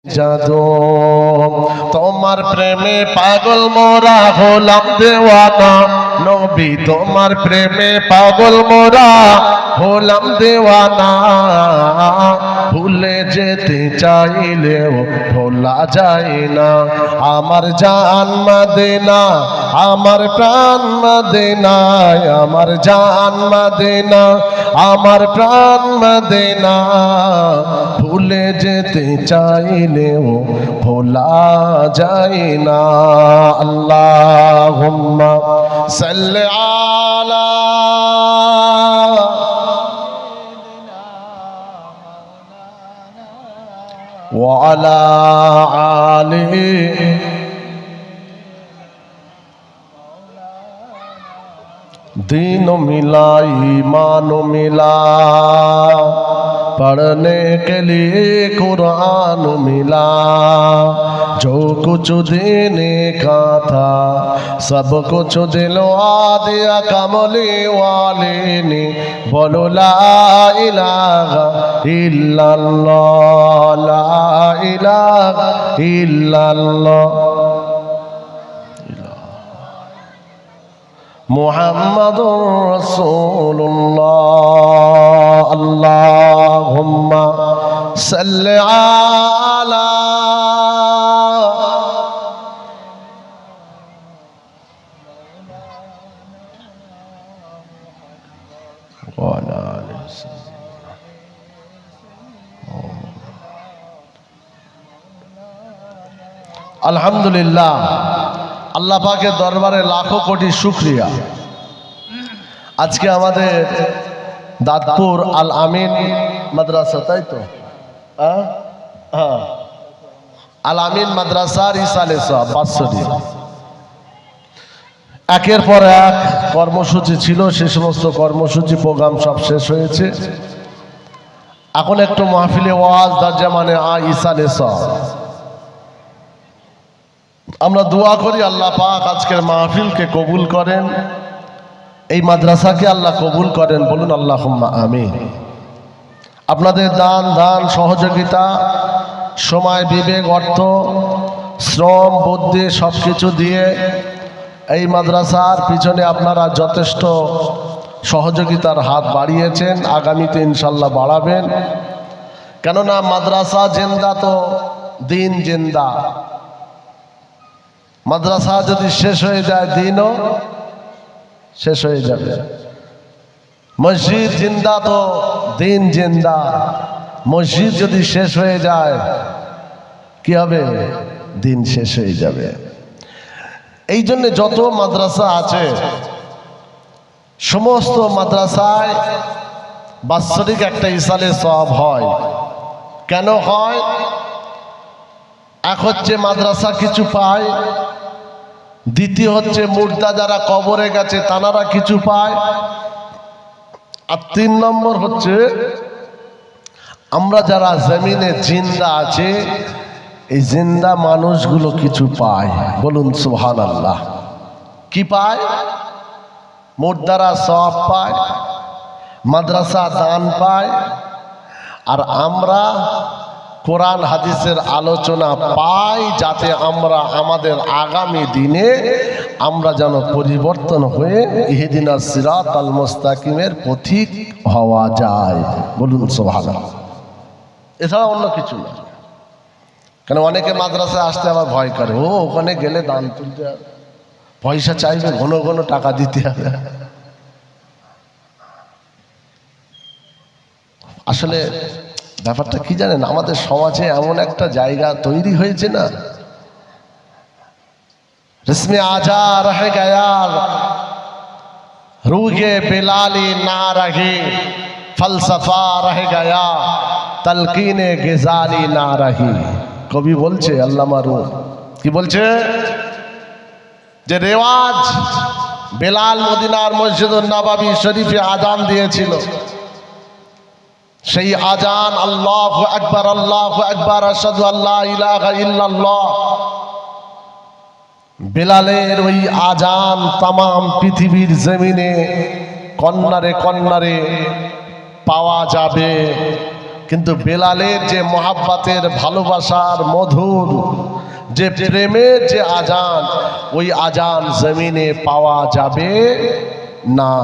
জাদু তোমার প্রেমে পাগল মোরা হলাম দেওয়ানা নবী তোমার প্রেমে পাগল মোরা হলাম দেওয়ানা ভুলে যেতে চাইলেও ভোলা যায় না আমার জান মদিনা আমার প্রাণ মদিনা আমার জান মদিনা আমার প্রাণ মদিনা ভুলে যেতে চাইলেও ভোলা যায় না আল্লাহুম্মা সাল্লি আলা ওয়া আলা আলি दीन मिला ईमान मिला पढ़ने के लिए कुरान मिला जो कुछ देने का था सब कुछ दिलवा दिया कमली वाले ने बोलो ला इलाहा इल्लल्लाह ला इलाहा इल्लल्लाह मुहम्मदुर रसूलुल्लाह अल्लाहुम्मा सल्लि अला আলহামদুলিল্লাহ আল্লাহ পাকের দরবারে লাখো কোটি শুকরিয়া। আজকে আমাদের দাঁতপুর আল আমিন মাদ্রাসা, তাই তো আল আমিন মাদ্রাসার ইসালে সাহেব বাৎসরিক একের পর এক কর্মসূচি ছিল, সে সমস্ত কর্মসূচি প্রোগ্রাম সব শেষ হয়েছে। এখন একটু মাহফিলে ওয়াজ দার্জামানে ইসালে সাহেব আমরা দোয়া করি আল্লাহ পাক আজকের মাহফিলকে কবুল করেন, এই মাদ্রাসাকে আল্লাহ কবুল করেন, বলুন আল্লাহুম্মা আমিন। আপনাদের দান সহযোগিতা, সময়, বিবেক, অর্থ, শ্রম, বুদ্ধি সব কিছু দিয়ে এই মাদ্রাসার পিছনে আপনারা যথেষ্ট সহযোগিতার হাত বাড়িয়েছেন, আগামীতে ইনশাল্লাহ বাড়াবেন। কেননা মাদ্রাসা জিন্দা তো দিন জিন্দা, মাদ্রাসা যদি শেষ হয়ে যায় দিনও শেষ হয়ে যাবে। মসজিদ জিন্দা তো দিন জিন্দা, মসজিদ যদি শেষ হয়ে যায় কি হবে? দিন শেষ হয়ে যাবে। এই জন্য যত মাদ্রাসা আছে সমস্ত মাদ্রাসায় বাৎসরিক একটা ইসালে সওয়াব হয়। কেন হয়? এক হচ্ছে মাদ্রাসা কিছু পায়, দ্বিতীয় হচ্ছে মুর্দা যারা কবরে গেছে তানারা কিছু পায়, আর ৩ নম্বর হচ্ছে আমরা যারা জমিনে জিন্দা আছে এই জিন্দা মানুষগুলো কিছু পায়। বলুন সুবহানাল্লাহ। কি পায়? মুর্দারা সওয়াব পায়, মাদ্রাসা দান পায়, আর আমরা কোরআন হাদিসের আলোচনা পাই, যাতে আমরা আমাদের আগামী দিনে আমরা যেন পরিবর্তন হয়ে ইহদিনাস সিরাতাল মুস্তাকিমের পথিক হওয়া যায়। বলুন সুবহানাল্লাহ। এছাড়া অন্য কিছু না। কেন অনেকে মাদ্রাসায় আসতে আবার ভয় করে, ওখানে গেলে দান তুলতে হবে, পয়সা চাইবে, ঘন ঘন টাকা দিতে হবে। আসলে ব্যাপারটা কি জানেন, আমাদের সমাজে এমন একটা জায়গা তৈরি হয়েছে না, রিসমে আজা রহে গয়া রুহে বেলালি না রহে, ফলসফা রহে গয়া তলকিনে গজালি না রহি। কবি বলছে, আল্লামা রুম কি বলছে, যে রেওয়াজ বেলাল মদিনার মসজিদুন নববী শরীফে আজান দিয়েছিল, সেই আজান আল্লাহু আকবার আশহাদু আল্লা ইলাহা ইল্লাল্লাহ, বেলালের ওই আজান তামাম পৃথিবীর জমিনে কন্নারে কন্নারে পাওয়া যাবে। কিন্তু বেলালের যে মহাব্বতের ভালোবাসার মধুর যে প্রেমের যে আজান, ওই আজান জমিনে পাওয়া যাবে না।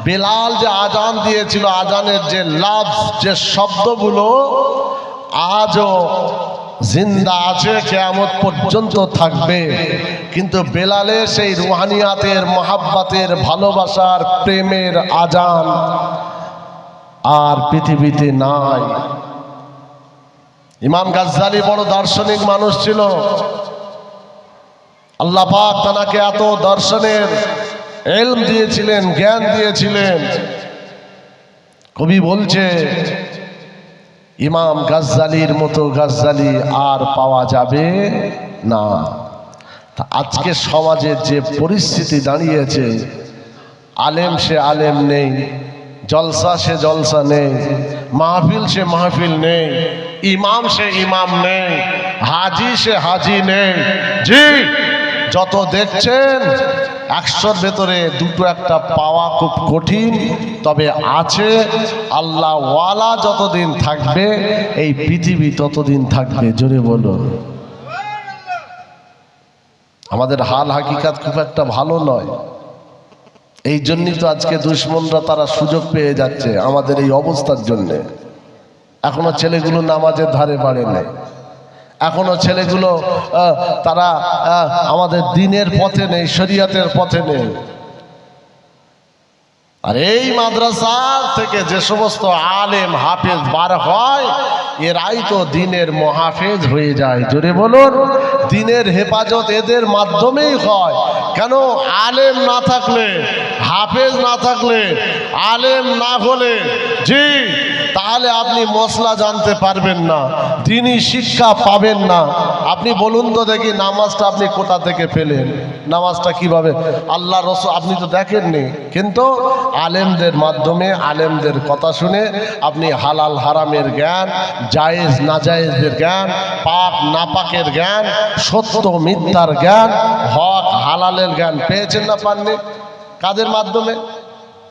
বেলাল যে আজান দিয়েছিল, আজানের যে লাফজ, যে শব্দগুলো আজও জিন্দা আছে, কিয়ামত পর্যন্ত থাকবে। কিন্তু বেলালের সেই রুহানিয়াতের মহাব্বতের ভালোবাসার প্রেমের আজান আর পৃথিবীতে নাই। ইমাম গাজ্জালি বড় দার্শনিক মানুষ ছিল। আল্লাহ পাক তাকে এত দর্শনের ইলম দিয়েছিলেন, জ্ঞান দিয়েছিলেন। কবি বলছে ইমাম গাজ্জালির মতো গাজ্জালি আর পাওয়া যাবে না। তা আজকে সমাজের যে পরিস্থিতি দাঁড়িয়েছে, আলেম সে আলেম নেই, জলসা সে জলসা নেই, মাহফিল সে মাহফিল নেই, ইমাম সে ইমাম নেই, হাজি সে হাজি নেই। জি, যত দেখছেন 100-র ভেতরে 2-একটা পাওয়া খুব কঠিন। তবে আছে, আল্লাহ ওয়ালা যতদিন থাকবে এই পৃথিবী ততদিন থাকবে। জোরে বলো। আমাদের হাল হাকিকাত খুব একটা ভালো নয়। এই জন্যই তো আজকে দুশ্মনরা তারা সুযোগ পেয়ে যাচ্ছে আমাদের এই অবস্থার জন্যে। এখনো ছেলেগুলো নামাজের ধারে বাড়ে নাই, এখনো ছেলেগুলো তারা আমাদের দিনের পথে নেই, শরিয়াতের পথে নেই। আর এই মাদ্রাসা থেকে যে সমস্ত আলেম হাফেজ বার হয়, এরাই তো দিনের মহাফেজ হয়ে যায়। জোরে বলুন। দিনের হেফাজত এদের মাধ্যমেই হয়। কেন? আলেম না থাকলে, হাফেজ না থাকলে, আলেম না হলে, জি, তাহলে আপনি মশলা জানতে পারবেন না, দিনই শিক্ষা পাবেন না। আপনি বলুন তো দেখি, নামাজটা আপনি কোথা থেকে পেলেন? নামাজটা কিভাবে? আল্লাহ রসুল আপনি তো দেখেননি, কিন্তু আলেমদের মাধ্যমে, আলেমদের কথা শুনে আপনি হালাল হারামের জ্ঞান, জায়েজ নাজায়েজের জ্ঞান, পাক নাপাকের জ্ঞান, সত্য মিথ্যার জ্ঞান, হক হালালের জ্ঞান পেয়েছেন না পাননি? কাদের মাধ্যমে?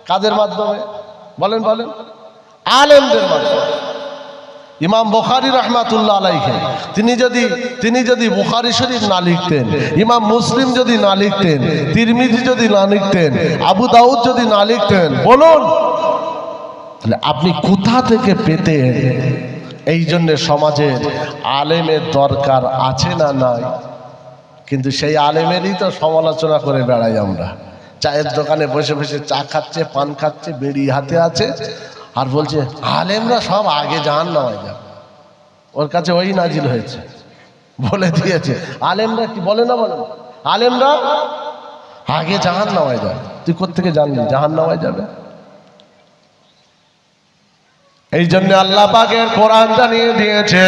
কাদের মাধ্যমে বলেন বলেন? আলেমদের মাধ্যমে। ইমাম বুখারী রাহমাতুল্লাহ আলাইহি তিনি যদি বুখারী শরীফ না লিখতেন, ইমাম মুসলিম যদি না লিখতেন, তিরমিজি যদি না লিখতেন, আবু দাউদ যদি না লিখতেন, বলুন তাহলে আপনি কোথা থেকে পেতেন? এই জন্য সমাজের আলেমের দরকার আছে না নাই? কিন্তু সেই আলেমেরই তো সমালোচনা করে বেড়াই আমরা। চায়ের দোকানে বসে বসে চা খাচ্ছে, পান খাচ্ছে, বেড়ি হাতে আছে, আর বলছে আলেমরা সব আগে জাহান্নামে যাবে। ওর কাছে ওই নাজিল হয়েছে, বলে দিয়েছে আলেমরা কি বলে না, বলে আলেমরা আগে জাহান্নামে যাবে। তুই কোত্থেকে জানলি জাহান্নামে যাবে? এই জন্য আল্লাহ পাকের কোরআন জানিয়ে দিয়েছে।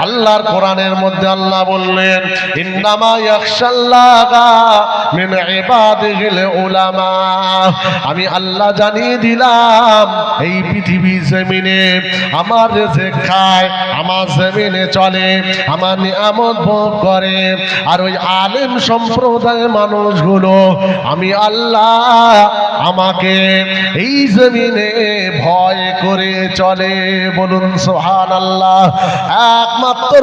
আল্লাহর কোরআনের মধ্যে আল্লাহ বললেন, ইন্নামা ইয়াখশাল্লাহা মিন ইবাদিহিল উলামা। আমি আল্লাহ জানিয়ে দিলাম, এই পৃথিবী জমিনে আমার রিজিক খায়, আমার জমিনে চলে, আমার নিয়ামত ভোগ করে, আর ওই আলেম সম্প্রদায়ের মানুষগুলো আমি আল্লাহ আমাকে এই জমিনে ভয় করে চলে। বলুন সুবহানাল্লাহ। একমাত্র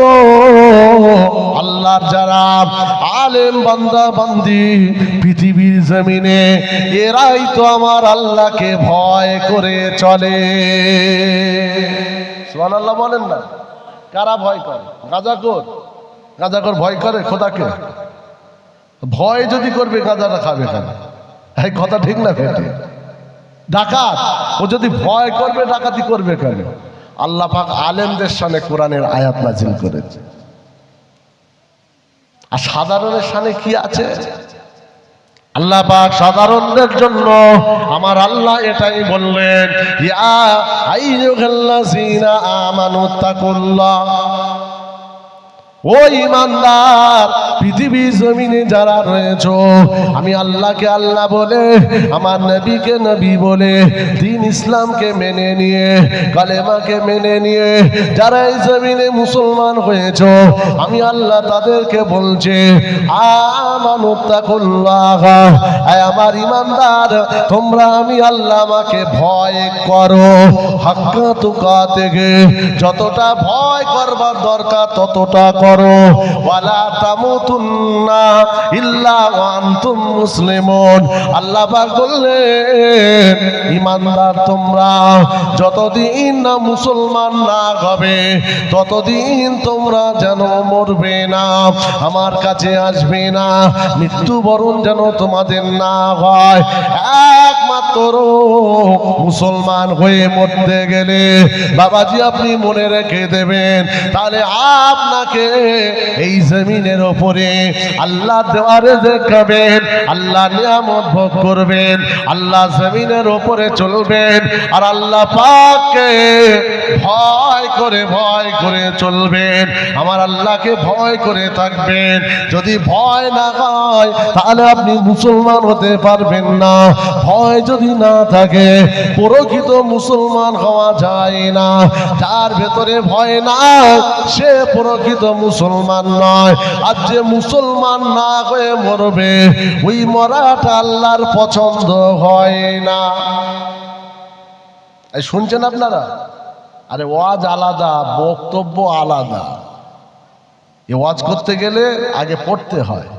আল্লাহর যারা আলেম বান্দা বান্দি পৃথিবীর জমিনে, এরাই তো আমার আল্লাহকে ভয় করে চলে। সুবহানাল্লাহ বলেন না? কারা ভয় করে? গাঁজাখোর। গাঁজাখোর ভয় করে খোদাকে? ভয় যদি করবে গাঁজাটা খাবে কেন? এই কথা ঠিক না ফেটে? ডাকাত, ও যদি ভয় করবে ডাকাতি করবে কেন? আল্লাহ পাক আলেমদের শানে কোরআনের আয়াত নাজিল করেছে। আর সাধারণের শানে কি আছে? আল্লাহ পাক সাধারণদের জন্য আমার আল্লাহ এটাই বললেন, ইয়া আইয়ুহাল্লাযীনা আমানু তাকুল্লাহ। ও ইমানদার, পৃথিবী জমিনে যারা রয়েছে, আমি আল্লাহকে আল্লাহ বলে, আমার নবীকে নবী বলে, দ্বীন ইসলামকে মেনে নিয়ে, কালেমাকে মেনে নিয়ে যারা এই জমিনে মুসলমান হয়েছে, আমি আল্লাহ তাদেরকে বলছে, আমানুত্তাকুল্লাহ, আমার ইমানদার, তোমরা আমি আল্লাহ আমাকে ভয় করো, হাক্কা তুকাতিহি, যতটা ভয় করবার দরকার ততটা করো, ওয়ালা তামুতুন্না ইল্লা ওয়া আনতুম মুসলিমুন। আল্লাহ পাক বললেন, ইমানদার তোমরা যতদিন না মুসলমান না হবে ততদিন তোমরা যেন মরবে না, আমার কাছে আসবে না, মৃত্যুবরণ যেন তোমাদের না হয়। একমাত্র মুসলমান হয়ে মরতে গেলে বাবাজি আপনি মনে রেখে দেবেন, তাহলে আপনাকে এই জমিনের ওপরে আল্লাহ দেওয়ারে দেখাবেন, আল্লাহ নিয়ামত ভোগ করবেন, আল্লাহ জমিনের ওপরে চলবেন, আর আল্লাহ পাককে ভয় করে চলবেন, আমার আল্লাহকে ভয় করে থাকবেন। যদি ভয় না হয় তাহলে আপনি মুসলমান হতে পারবেন না। ভয় যদি না থাকে প্রকৃত মুসলমান হওয়া যায় না। যার ভেতরে ভয় না সে প্রকৃত মুসলমান নয়। আর যে মুসলমান না হয়ে মরবে ওই মরাটা আল্লাহর পছন্দ হয় না। এই শুনছেন আপনারা? আরে ওয়াজ আলাদা, বক্তব্য আলাদা। এ ওয়াজ করতে গেলে আগে পড়তে হয়।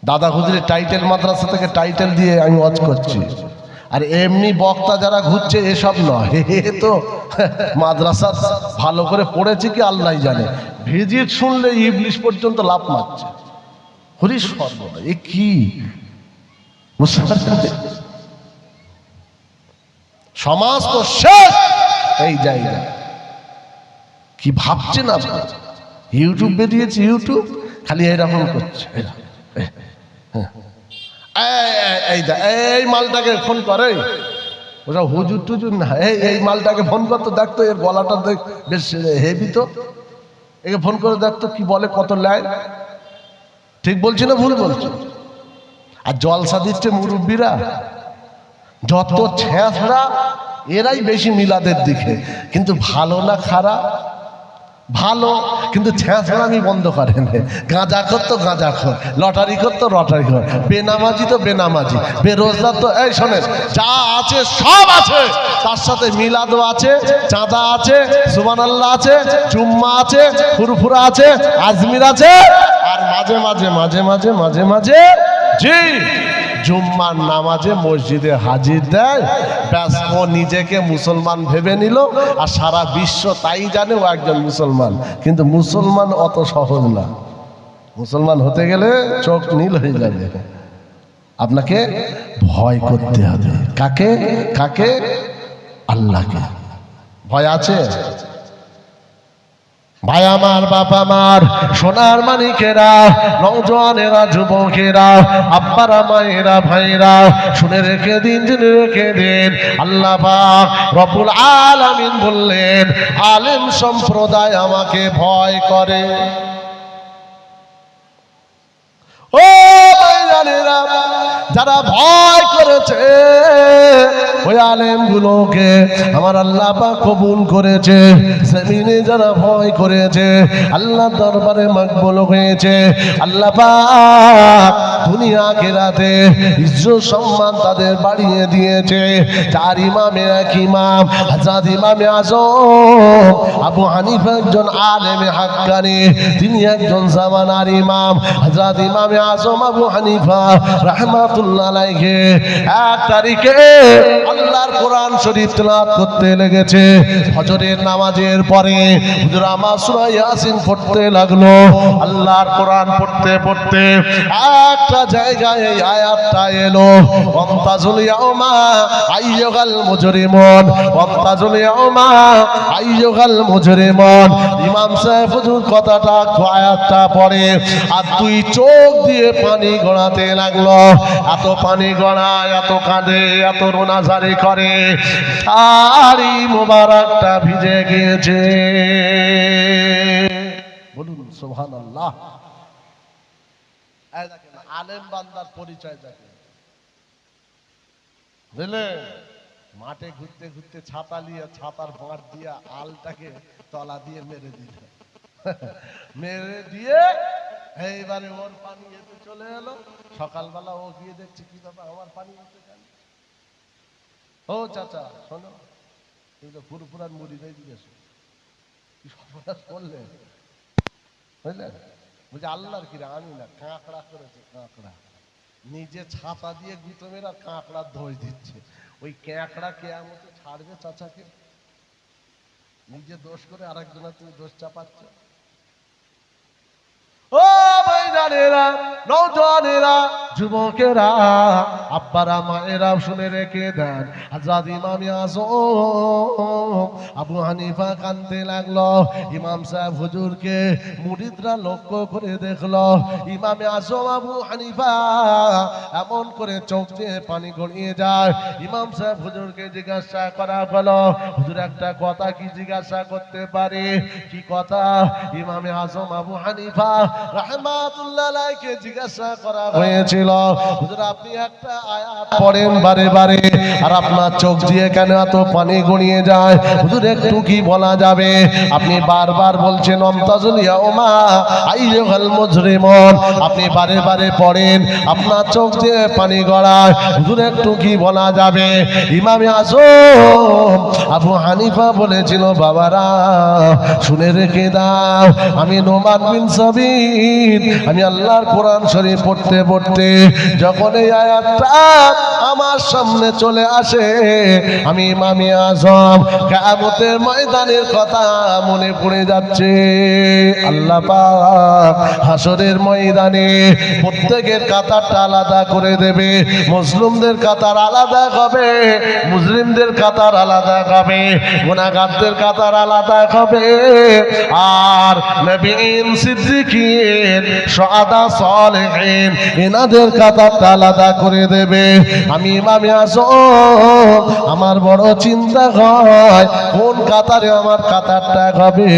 দাদা হুজুরের টাইটেল মাদ্রাসা থেকে টাইটেল দিয়ে আমি ওয়াজ করছি, আর এমনি বক্তা যারা ঘুরছে এসব নয়। তো মাদ্রাসা ভালো করে পড়েছে কি আল্লাহ জানে, ভিজিট শুনলে ইবলিশ পর্যন্ত লাফ মারছে। হরিশ সর্বদা এ কি সমাজ তো শেষ এই জায়গা। কি ভাবছেন আপনার? ইউটিউব বেরিয়েছে, ইউটিউব খালি এরকম করছে। এই মালটাকে ফোন করে, ওরা হুজুর টুজুর না, এই মালটাকে ফোন করতো, দেখতো এর গলাটা দেখ বেশ হেভি, তো একে ফোন করে দেখতো কি বলে, কত লাইন। ঠিক বলছি না ভুল বলছি? আর জলসা দিচ্ছে মুরব্বীরা, যত ছেঁচড়া এরাই বেশি মিলাদের দিকে। কিন্তু ভালো না খারাপ? ভালো, কিন্তু ছেঁচড়ামি বন্ধ করেন। গাঁজা খোর তো গাঁজা খোর, লটারি খোর তো লটারি খোর, বেনামাজি তো বেনামাজি, বেরোজগার তো এই শোনেন, যা আছে সব আছে, তার সাথে মিলাদও আছে, চাঁদা আছে, সুবহানাল্লাহ আছে, জুম্মা আছে, ফুরফুরা আছে, আজমির আছে, আর মাঝে মাঝে মাঝে মাঝে মাঝে মাঝে জি জুম্মার নামাজে মসজিদে হাজির দেয়। ব্যাস, ও নিজেকে মুসলমান ভেবে নিল, আর সারা বিশ্ব তাই জানে ও একজন মুসলমান। কিন্তু মুসলমান অত সহজ না। মুসলমান হতে গেলে চোখ নীল হয়ে যাবে। আপনাকে ভয় করতে হবে। কাকে? কাকে? আল্লাহকে। ভয় আছে? ভাই আমার, বাপ আমার, সোনার মানিকেরা, নওজওয়ানেরা, যুবকেরা, আব্বারা, মায়েরা, ভাইরা, শুনে রেখে দিন, জেনে রেখে দিন, আল্লাহ পাক রব্বুল আলামিন বললেন, আলেম সম্প্রদায় আমাকে ভয় করে। ও ভাইজানেরা, যারা ভয় করেছে ওই আলেম গুলোকে আমার আল্লাহ পাক কবুল করেছে। জমিনে যারা ভয় করেছে আল্লাহ দরবারে মকবুল হয়েছে। আল্লাহ পাক দুনিয়া আখিরাতে ইজ্জত সম্মান তাদের বাড়িয়ে দিয়েছে। চার ইমামের এক ইমাম হযরত ইমামে আযম আবু হানিফা একজন আলেমে হাক্কানি, তিনি একজন জামানার ইমাম। হযরত ইমামে আযম আবু হানিফা রাহমাতুল্লাহ আলাইহি এক তারিখে আল্লাহর কোরআন শরীফ তেলাওয়াত করতে লেগেছে। ফজরের নামাজের পরে হুজুর আমার সূরা ইয়াসিন পড়তে লাগলো। আল্লাহর কোরআন পড়তে পড়তে একটা জায়গায় এই আয়াতটা এলো, ওয়ামতাজুল ইয়াউমা আইয়ুহাল মুজরিমুন, ওয়ামতাজুল ইয়াউমা আইয়ুহাল মুজরিমুন। ইমাম সাহেব হুজুর কথাটা আয়াতটা পড়ে আর দুই চোখ দিয়ে পানি গড়াতে লাগলো। এত পানি গড়ায়, এত কাঁদে, এত রোনাজারি করে, দাড়ি মোবারকটা ভিজে গিয়েছে। বলুন সুবহানাল্লাহ। এই দেখেন আলেম বান্দার পরিচয় দেখেন, বুঝলেন? মাঠে ঘুরতে ঘুরতে ছাতা নিয়ে ছাতার ভাঁড় দিয়ে আলটাকে তলা দিয়ে মেরে দিল, মেরে দিয়ে এইবারে ওর পানি এতে চলে এলো। সকালবেলা ও গিয়ে দেখছে কি ব্যাপার, আমার পানি এতে কেন? ও চাচা শোনো, তুমি তো ফুরফুরার মুড়ি দিয়ে দিয়েছো, কি সর্বনাশ করলে, বুঝলেন? বলছে আল্লাহর কিরা, আমি না, কাঁকড়া করেছে, কাঁকড়া নিজে ছাতা দিয়ে গুঁতো মেরে আর কাঁকড়ার দোষ দিচ্ছে। ওই কাঁকড়া কেয়ামতে ছাড়বে চাচাকে? নিজে দোষ করে আরেকজনের তুমি দোষ চাপাচ্ছ। ও ভাইজানেরা, নওজওয়ানেরা, যুবকেরা, আব্বারা, মায়েরা শুনে রেখে দেন, হযরত ইমাম আযম আবু হানিফা কাঁদতে লাগলো। ইমাম সাহেব হুজুরকে মুরিদরা লক্ষ্য করে দেখলো, ইমাম আযম আবু হানিফা এমন করে চোখ দিয়ে পানি গড়িয়ে যায়। ইমাম সাহেব হুজুরকে জিজ্ঞাসা করা হলো, হুজুর একটা কথা কি জিজ্ঞাসা করতে পারি? কি কথা? ইমাম আযম আবু হানিফা রাহমাতুল্লাহ আলাইহিকে জিজ্ঞাসা করা হয়েছিল, হুজুর আপনি একটা আয়াত পড়েন বারে বারে, আর আপনার চোখ দিয়ে কেন এত পানি গড়িয়ে যায়? হুজুর একটু কি বলা যাবে? আপনি বারবার বলছেন আমতাজুল ইয়াউমা আইয়ুহাল মুজরিমুন, আপনি বারে বারে পড়েন, আপনার চোখ দিয়ে পানি গড়ায়, হুজুর একটু কি বলা যাবে? ইমাম আযম আবু হানিফা বলেছিল, বাবারা শুনে রেখে দাও, আমি নোমান বিন সাবিত, আমি আল্লাহর কোরআন শরীফ পড়তে পড়তে যখন এই আয়াতটা আমার সামনে চলে আসে, আমি ইমাম আযম কিয়ামতের ময়দানের কথা মনে পড়ে যাচ্ছে। আল্লাহ পাক হাসরের ময়দানে প্রত্যেকের কাতারটা আলাদা করে দেবে, মুসলিমদের কাতার আলাদা হবে, মুসলিমদের কাতার আলাদা হবে, গুনাহগারদের কাতার আলাদা হবে, আর নবীন, সিদ্দিকীন, শুহাদা, সালেহীন এনাদের কাতারটা আলাদা করে দেবে। আমি ইমাম আযম আমার বড় চিন্তা হয় কোন কাতারে আমার কাতারটা হবে,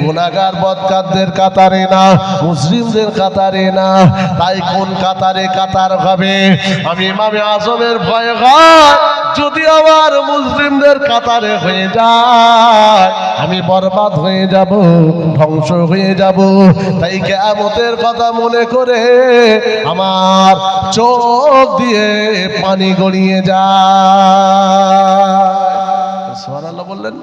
গুনাহগার বদকারদের কাতারে না, মুসলিমদের কাতারে না, তাই কোন কাতারে কাতার হবে? আমি ইমাম আযমের ভয় হয় যদি আমার মুসলিমদের কাতারে হয়ে যায়, আমি বরবাদ হয়ে যাব, ধ্বংস হয়ে যাব। তাই কিয়ামতের কথা মনে করে আমার চোখ দিয়ে পানি গড়িয়ে যায়। সুবহানাল্লাহ বললেন।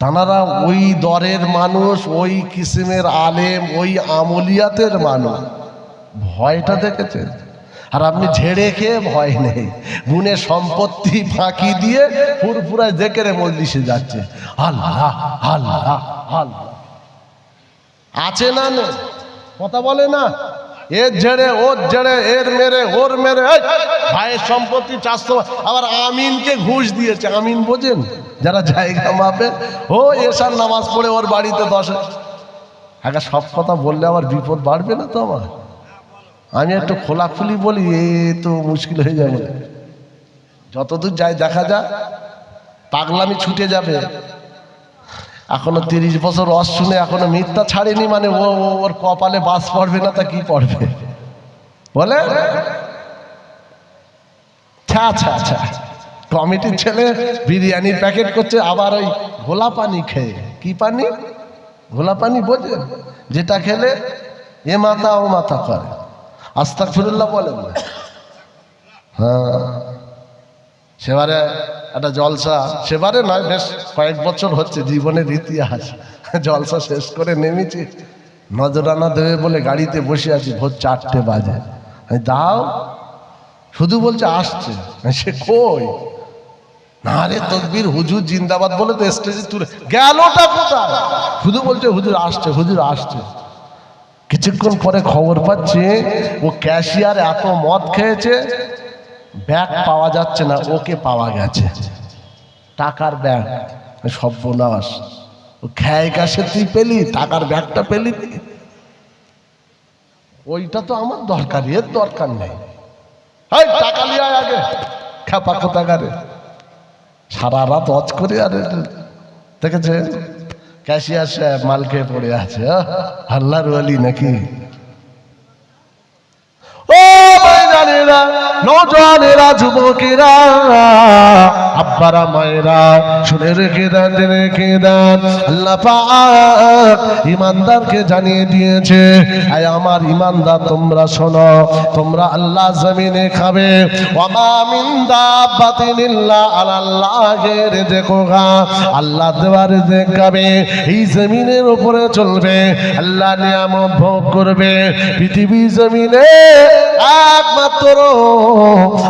তানারা ওই দরের মানুষ, ওই কিসিমের আলেম, ওই আমলিয়াতের মানুষ, ভয়টা দেখেছেন? আর আপনি ঝেড়ে খেয়ে ভয় নেই, গুণে সম্পত্তি ফাঁকি দিয়ে ফুরফুরায় জেকেরে মজলিসে যাচ্ছে, আল্লাহ আল্লাহ আল্লাহ আছে না? কথা বলে না, এর ঝেড়ে ওর ঝেড়ে, এর মেরে ওর মেরে, ভাইয়ের সম্পত্তি চাষতো, আবার আমিনকে ঘুষ দিয়েছে। আমিন বোঝেন? যারা জায়গা মাপে, ও এশার নামাজ পড়ে ওর বাড়িতে 10 আগে সব কথা বললে আবার বিপদ বাড়বে না তো আমার? আমি একটু খোলাখুলি বলি, এ তো মুশকিল হয়ে যাবে। যতদূর যাই দেখা যাক, পাগলামি ছুটে যাবে। এখনো 30 বছর রস শুনে এখনো মিথ্যা ছাড়েনি, মানে ও ওর কপালে বাস পড়বে না, তা কি পড়বে বলে? আচ্ছা কমিটির ছেলে বিরিয়ানির প্যাকেট করছে, আবার ওই ঘোলা পানি খেয়ে, কি পানি? ঘোলা পানি বোঝেন? যেটা খেলে এ মাথা ও মাথা করে, আস্তাগফিরুল্লাহ বলেন না। হ্যাঁ, সেবারে একটা জলসা, সেবারে নয়, বেশ কয়েক বছর হচ্ছে, জীবনের ইতিহাস। জলসা শেষ করে নেমেছি, নজরানা দেবে বলে গাড়িতে বসে আছি, ভোর 4টে বাজে। দাও, শুধু বলছে আসছে, সে কই? না রে তকবীর, হুজুর জিন্দাবাদ বলে তো স্টেজে তুলে গেলটা কোথায়? শুধু বলছে হুজুর আসছে, হুজুর আসছে। কিছুক্ষণ পরে খবর পাচ্ছে ও ক্যাশিয়ার এত মদ খেয়েছে, ব্যাগ পাওয়া যাচ্ছে না, ওকে পাওয়া গেছে, টাকার ব্যাগ। সর্বনাশ, ও খেয়ে গেছে, তুই পেলি টাকার ব্যাগটা পেলি? ওইটা তো আমার দরকার, এর দরকার নেই। টাকা নিয়ে আগে খেপা কোথাকারে, সারা রাত অজ করে। আর দেখেছে ক্যাশিয়ার সাহেব মাল খেয়ে পড়ে আছে, আল্লাহর ওয়ালি নাকি? ও ভাইজানেরা, নওজওয়ানেরা, যুবকেরা, আব্বারা, মায়েরা, শুনে রেখে দেন, আল্লাহ পাক ইমানদারকে জানিয়ে দিয়েছে, আয় আমার ইমানদার তোমরা শোনো, তোমরা আল্লাহ জমিনে খাবে, ওয়ামা মিন দাব্বাতিন ইল্লা আলাল্লাহি রিজকুহা, আল্লাহ দেওয়া রিজক খাবে, এই জমিনের উপরে চলবে, আল্লাহ নিয়ামত ভোগ করবে। পৃথিবী জমিনে একমাত্র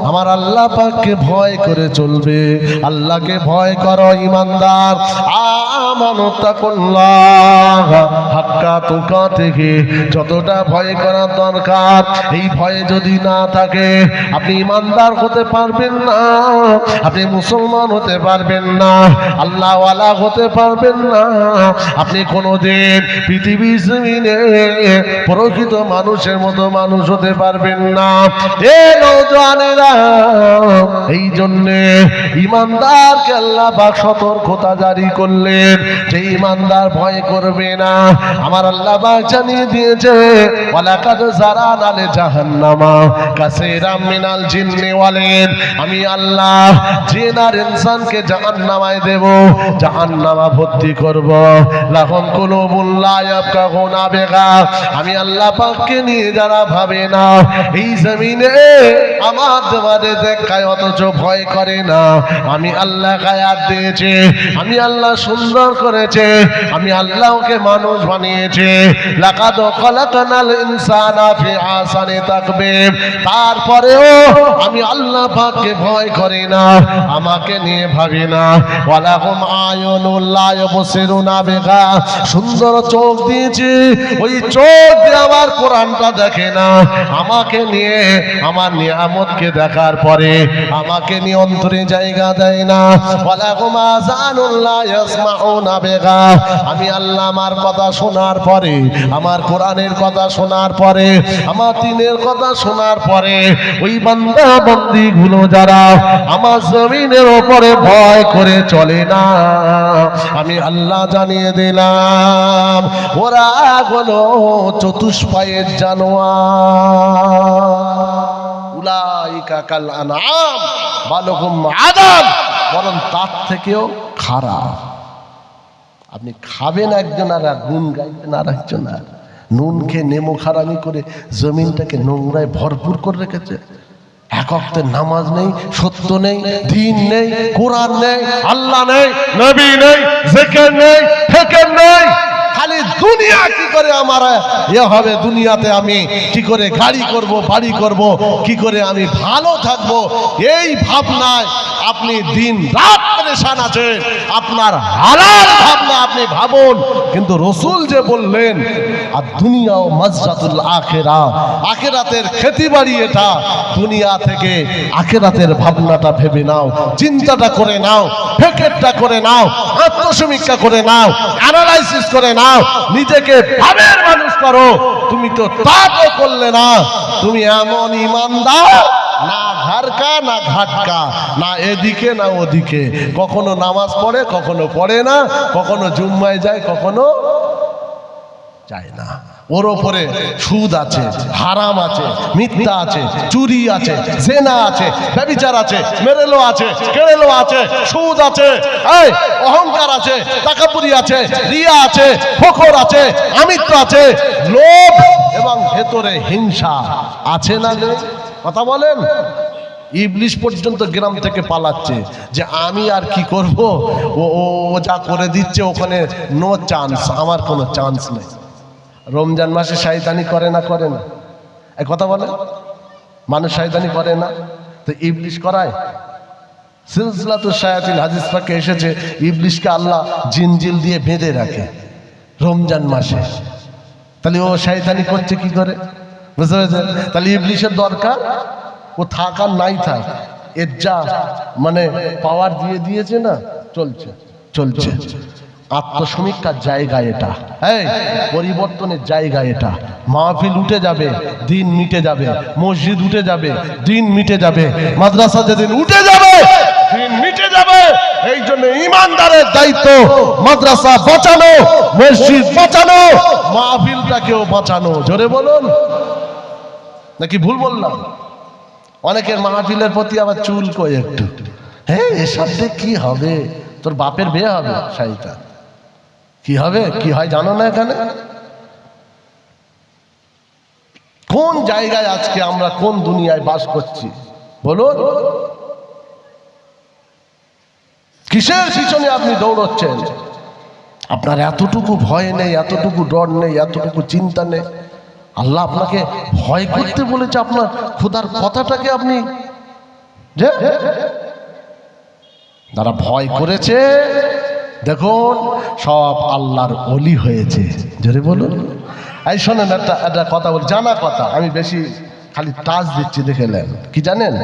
আমার আল্লাহ পাককে ভয় করে চলবে। আল্লাহকে ভয় করো ইমানদার, আমানুত্তাকুল্লাহ হাক্কা তুকাতিহি, যতটা ভয় করার দরকার এই ভয় যদি না থাকে আপনি ইমানদার হতে পারবেন না, আপনি মুসলমান হতে পারবেন না, আল্লাহওয়ালা হতে পারবেন না, আপনি কোনোদিন পৃথিবী জমিনে প্রকৃত মানুষের মতো মানুষ হতে পারবেন না। এ নওজওয়ানেরা, এই জন্যে ইমানদারকে আল্লাহ পাক সতর্কতা জারি করলেন যে ইমানদার ভয় করবে না। আমার আল্লাহ পাক জানিয়ে দিয়েছে, ওয়ালাকাদ যারানা লি জাহান্নামা কাসীরাম মিনাল জিন্নি ওয়াল ইনস, আমি আল্লাহ জিন আর ইনসানকে জাহান্নামায় দেব, জাহান্নামা ভর্তি করব। লাহুম কুলুবুন লা ইয়াফকাহুনা বিহা, আমি আল্লাহ পাককে নিয়ে যারা ভাবে না এই জমিনে আমার দেওয়ারে দেখায় অথচ ভয় করে না, আমি আল্লাহ হায়াত দিয়েছে, আমি আল্লাহ সুন্দর করেছে, আমি আল্লাহকে মানুষ বানিয়েছে। লাকাদ খালাকনাল ইনসানা ফি আহসানি তাকবীর, তারপরেও আমি আল্লাহ পাককে ভয় করি না, আমাকে নিয়ে ভাবি না। ওয়ালাহুম আয়ুনুল লা ইউবসিরুনা বিহা, সুন্দর চোখ দিয়েছি, ওই চোখ দিয়ে আমার কোরআনটা দেখে না, আমাকে নিয়ে আমার নিয়ামতকে দেখার পরে আমাকে নিয়ে অন্তরে জায়গা দেয় না। ওয়ালাহুম আযানুল লা ইয়াসমাউনা বিহা, আমি আল্লাহ আমার কথা শোনার পরে, আমার কোরআনের কথা শোনার পরে, আমার দ্বীনের কথা শোনার পরে ওই বান্দা বান্দীগুলো যারা আমার জমিনের উপরে ভয় করে চলে না, আমি আল্লাহ জানিয়ে দিলাম ওরা হলো চতুষ্পায়ের জানোয়ার। উলাইকা কাল আনআম বালহুম আদাল, বরং তার থেকেও খারাপ। আপনি খাবেন একজন আর গুণ গাইবেন আর একজন, আর নুন খেয়ে নেমো খারামি করে জমিনটাকে নোংরায় ভরপুর করে রেখেছে। এক ওয়াক্তের নামাজ নেই, সত্য নেই, দ্বীন নেই, কোরআন নেই, আল্লাহ নেই, নবী নেই, জিকির নেই, ফিকির নেই, খালি দুনিয়া কি করে আমার এ হবে, দুনিয়াতে আমি কি করে গাড়ি করব, বাড়ি করব, কি করে আমি ভালো থাকবো, এই ভাবনায় আপনি দিন রাত পরেশান আছেন। আপনার হালাল ভাবনা আপনি ভাবুন, কিন্তু রসুল যে বললেন আর দুনিয়া ও মাজরাতুল আখিরা, আখিরাতের খেতিবাড়ি এটা, দুনিয়া থেকে আখিরাতের ভাবনাটা ভেবে নাও, চিন্তাটা করে নাও, ফিকিরটা করে নাও, আত্মসমীক্ষা করে নাও, অ্যানালাইসিস করে নাও, নিজেকে ভাবের মানুষ করো। তুমি তো তা তো করলে না, তুমি এমন ইমানদার না ঘাড়কা না ঘাটকা, না এদিকে না ওদিকে, কখনো নামাজ পড়ে কখনো পড়ে না, কখনো জুম্মায় যায় কখনো যায় না। ওর ওপরে সুদ আছে, হারাম আছে, মিথ্যা আছে, চুরি আছে, জেনা আছে, ব্যভিচার আছে, মেরেলো আছে, কেড়েলো আছে, সুদ আছে, অহংকার আছে, তাকাপুরি আছে, রিয়া আছে, ফখর আছে, আমিত্ব আছে, লোভ এবং ভেতরে হিংসা আছে না? কথা বলেন। ইবলিশ পর্যন্ত গ্রাম থেকে পালাচ্ছে যে আমি আর কি করব, ও যা করে দিচ্ছে ওখানে নো চান্স, আমার কোনো চান্স নেই। রমজান মাসে শয়তানি করে না? করে না? এই কথা বলে, মানুষ শয়তানি করে না, তো ইবলিশ করায়। সিলসিলাতুশ শায়াতিন হাদিস পাকে এসেছে, ইবলিশকে আল্লাহ জিনজিল দিয়ে বেঁধে রাখে রমজান মাসে। তাহলে ও শয়তানি করছে কি করে? বুঝতে পেরেছেন? তাহলে ইবলিশের দরকার ও থাক আর নাই থাক, এর যা মানে পাওয়ার দিয়ে দিয়েছে না, চলছে চলছে। আত্মসমীক্ষার জায়গা এটা, পরিবর্তনের জায়গা এটা। মাহফিল উঠে যাবে, দিন মিটে যাবে, মসজিদ উঠে যাবে, দিন মিটে যাবে, মাদ্রাসা যেদিন উঠে যাবে, দিন মিটে যাবে, এই জন্য ইমানদারের দায়িত্ব মাদ্রাসা বাঁচানো, মসজিদ বাঁচানো, মাহফিলটাকেও বাঁচানো। জোরে বলুন, নাকি ভুল বললাম? অনেকের মাহফিলের প্রতি আবার চুল কই একটু, হ্যাঁ এসব কি হবে, তোর বাপের বিয়ে হবে শাইতা, কি হবে কি হয় জানো না? এখানে কোন জায়গায় আজকে আমরা, কোন দুনিয়ায় বাস করছি বলুন? কিসের পিছনে আপনি দৌড়চ্ছেন? আপনার এতটুকু ভয় নেই, এতটুকু ডর নেই, এতটুকু চিন্তা নেই। আল্লাহ আপনাকে ভয় করতে বলেছে, আপনার খোদার কথাটাকে আপনি যে যারা ভয় করেছে দেখুন সব আল্লাহর ওলি হয়েছে। জোরে বলুন। এই শোনেন, একটা কথা বলি, জানা কথা, আমি বেশি খালি টাচ দিচ্ছি, দেখে নেন। কি জানেন?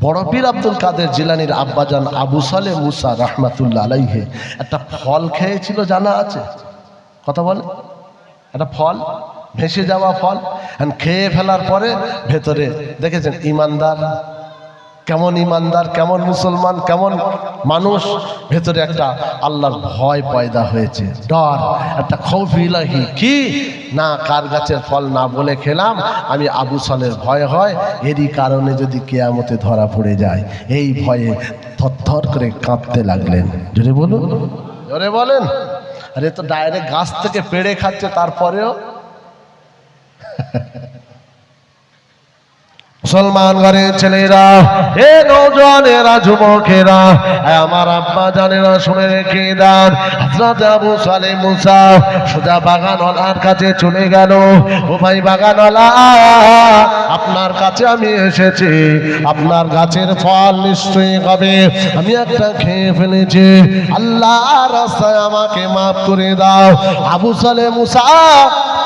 বড় পীর আব্দুল কাদের জিলানীর আব্বাজান আবু সালে মুসা রহমাতুল্লাহ আলাইহি একটা ফল খেয়েছিল, জানা আছে? কথা বলে, একটা ফল, ভেসে যাওয়া ফল, খেয়ে ফেলার পরে ভেতরে দেখেছেন ইমানদার, কেমন ইমানদার, কেমন মুসলমান, কেমন মানুষ, ভেতরে একটা আল্লাহর ভয় পয়দা হয়েছে, ডর, একটা খৌফ ইলাহি। কি না, কার গাছের ফল না বলে খেলাম, আমি আবু সালের ভয় হয়, এরই কারণে যদি কিয়ামতে ধরা পড়ে যায়, এই ভয়ে থরথর করে কাঁপতে লাগলেন। জোরে বলুন, জোরে বলেন। আরে তো ডাইরেক্ট গাছ থেকে পেড়ে খাচ্ছে, তারপরেও মুসলমান ঘরের ছেলেরা, হে নওজওয়ানেরা, যুবকেরা, আমার আব্বা জানেরা, শুনে রেখে দেন। হযরত আবু সালেহ মুসা সোজা বাগানওয়ালার কাছে চলে গেল। ও ভাই বাগানওয়ালা, আপনার কাছে আমি এসেছি, আপনার গাছের ফল নিশ্চয়ই হবে, আমি একটা খেয়ে ফেলেছি, আল্লাহর রাস্তায় আমাকে মাফ করে দাও। আবু সালেহ মুসা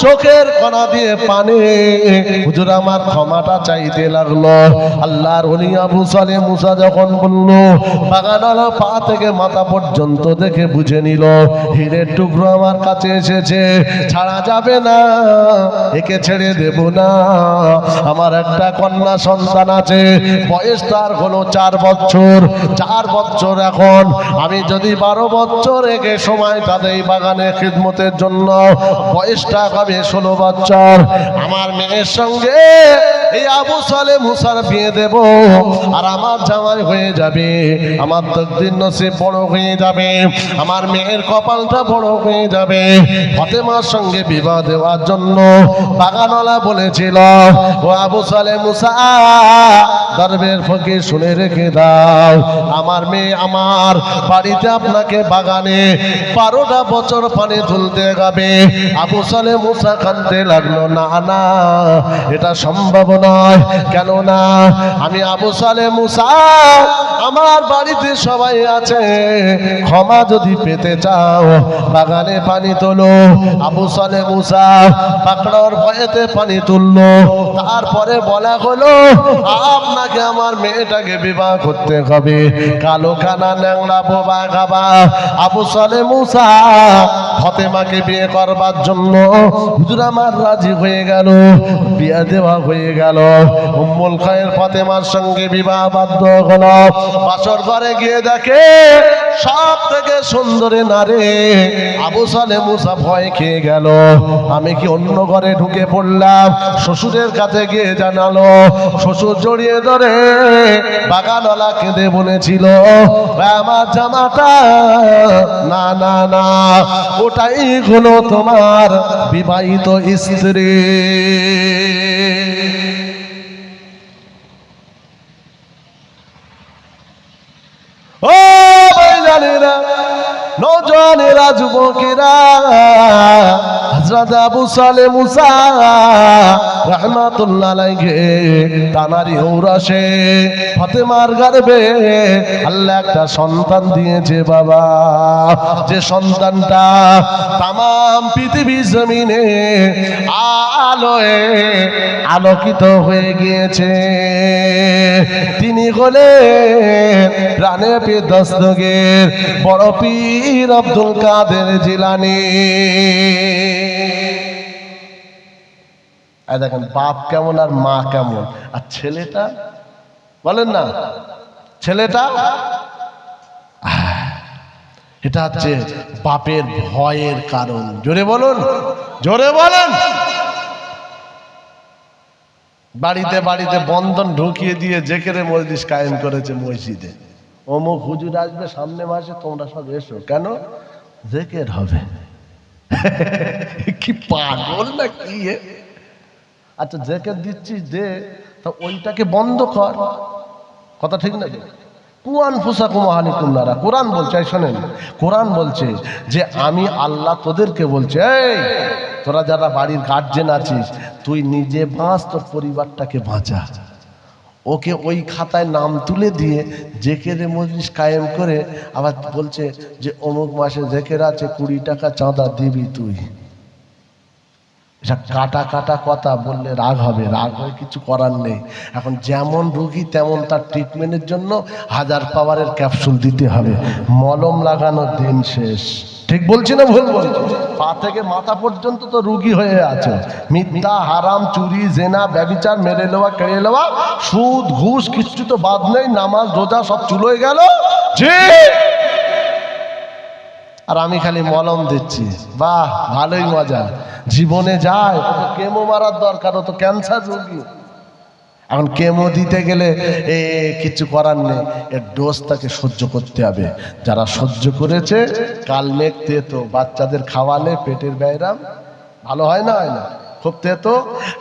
চোখের কণা দিয়ে পানি, হুজুর আমার ক্ষমাটা চাইতে লাগলো। আল্লাহর ওলি আবু সালেহ মুসা যখন বলল, বাগানওয়ালা পা থেকে মাথা পর্যন্ত দেখে বুঝে নিল হীরের টুকরো আমার কাছে এসেছে, ছাড়া যাবে না, একে ছেড়ে দেব না। আমার একটা কন্যা সন্তান আছে, বয়স তার হলো 4 বছর। 4 বছর এখন, আমি যদি 12 বছর একে সময়টা দেই বাগানে খিদমতের জন্য, বয়সটা হবে 16 বছর। আমার মেয়ের সঙ্গে এই আবু সালেহ মুসার বিয়ে দেব, আর আমার জামাই হয়ে যাবে, আমার তকদির নসিব বড় হয়ে যাবে, আমার মেয়ের কপালটা বড় হয়ে যাবে। ফাতেমার সঙ্গে বিবাহ দেওয়ার জন্য বাগানওয়ালা বলেছিল, ও আবু সালেহ মুসা, দরবের ফকির শুনে রেখে দাও, আমার মেয়ে আমার বাড়িতে আপনাকে বাগানে 12টা বছর পানি তুলতে হবে। আবু সালেহ মুসা কাঁদতে লাগলো, না না, এটা সম্ভব নয়। কেন না? আমি আবু সালেহ মুসা, আমার বাড়িতে সবাই আছে, ক্ষমা যদি পেতে চাও বাগানে পানি তোলো। আবু সালেহ মুসা পাকড়ার ভয়েতে পানি তুললো। তারপরে বলা হলো, আপনাকে আমার মেয়েটাকে বিবাহ করতে হবে, কালো কানা ন্যাংরা বোবা গাবা। আবু সালেহ মুসা ফাতেমাকে বিয়ে করবার জন্য হুজুর আমার রাজি হয়ে গেল, বিয়ে দেওয়া হয়ে গেল। উম্মুল খায়ের ফাতেমার সঙ্গে বিবাহ বাধ্য হলো। বাসর ঘরে গিয়ে দেখে সব থেকে সুন্দরী নারী। আবু সালেহ মুসা ভয় খেয়ে গেল, আমি কি অন্য ঘরে ঢুকে পড়লাম? শ্বশুরের কাছে গিয়ে জানালো, শ্বশুর জড়িয়ে ধরে বাগানওয়ালা কেঁদে বলেছিল, আমার জামাটা, না না না, ওটাই হলো তোমার বিবাহিত স্ত্রী। ও ভাইজানেরা, নওজওয়ানেরা, যুবকেরা, হযরত আবু সালেহ মুসা রাহমাতুল্লাহ আলাইহি তানারি ঔরাসে ফাতেমার গর্ভে আল্লাহ একটা সন্তান দিয়েছে বাবা। যে সন্তানটা তামাম পৃথিবী জমিনে আলোয় আলোকিত হয়ে গিয়েছে, তিনি হলেন প্রাণে পীর দস্তগীর বড় পীর আব্দুল কাদের জিলানী। দেখেন বাপ কেমন আর মা কেমন, আর ছেলেটা বলেন না, ছেলেটা এটা হচ্ছে পাপের ভয়ের কারণ। জোরে বলুন, জোরে বলেন। বাড়িতে বাড়িতে বন্ধন ঢুকিয়ে দিয়ে জেকেরে মজলিস কায়েম করেছে মসজিদে। অমুক হুজুর আসবে সামনে মাসে, তোমরা সব এসো। কেন? জেকের হবে। কি পাগল না কি? আচ্ছা জেকের দিচ্ছিস দে, তা ওইটাকে বন্ধ কর। কথা ঠিক না? কুয়ান ফুসাকুম আহলিকুম নারা। কোরআন বলছে, শোনেন, কোরআন বলছে যে আমি আল্লাহ তোদেরকে বলছে, এই তোরা যারা বাড়ির গার্জেন আছিস, তুই নিজে বাঁচ, তোর পরিবারটাকে বাঁচা। ওকে ওই খাতায় নাম তুলে দিয়ে জেকেরে মজলিস কায়েম করে আবার বলছে যে অমুক মাসে জেকের আছে, 20 টাকা চাঁদা দিবি তুই। কাটা কাটা কথা বললে রাগ হবে, রাগ হয়ে কিছু করার নেই। এখন যেমন রোগী তেমন তার ট্রিটমেন্টের জন্য 1000 পাওয়ারের ক্যাপসুল দিতে হবে। মলম লাগানোর দিন শেষ। ঠিক বলছি না ভুল বলছি? পা থেকে মাথা পর্যন্ত তো রোগী হয়ে আছে। মিথ্যা, হারাম, চুরি, জেনা, ব্যভিচার, মেরে নেওয়া, কেড়ে নেওয়া, সুদ, ঘুষ, কিছু তো বাদ নেই। নামাজ রোজা সব চুলোয় গেল। আর আমি খালি মলম দিচ্ছি। বাহ, ভালোই মজা। জীবনে যায় কেমো মারার দরকার, ও তো ক্যান্সার রোগী। এখন কেমো দিতে গেলে কিছু করার নেই, এর ডোজ তাকে সহ্য করতে হবে। যারা সহ্য করেছে, কাল মেঘ তেতো, বাচ্চাদের খাওয়ালে পেটের ব্যায়াম ভালো হয় না, হয় না? খুব তেতো।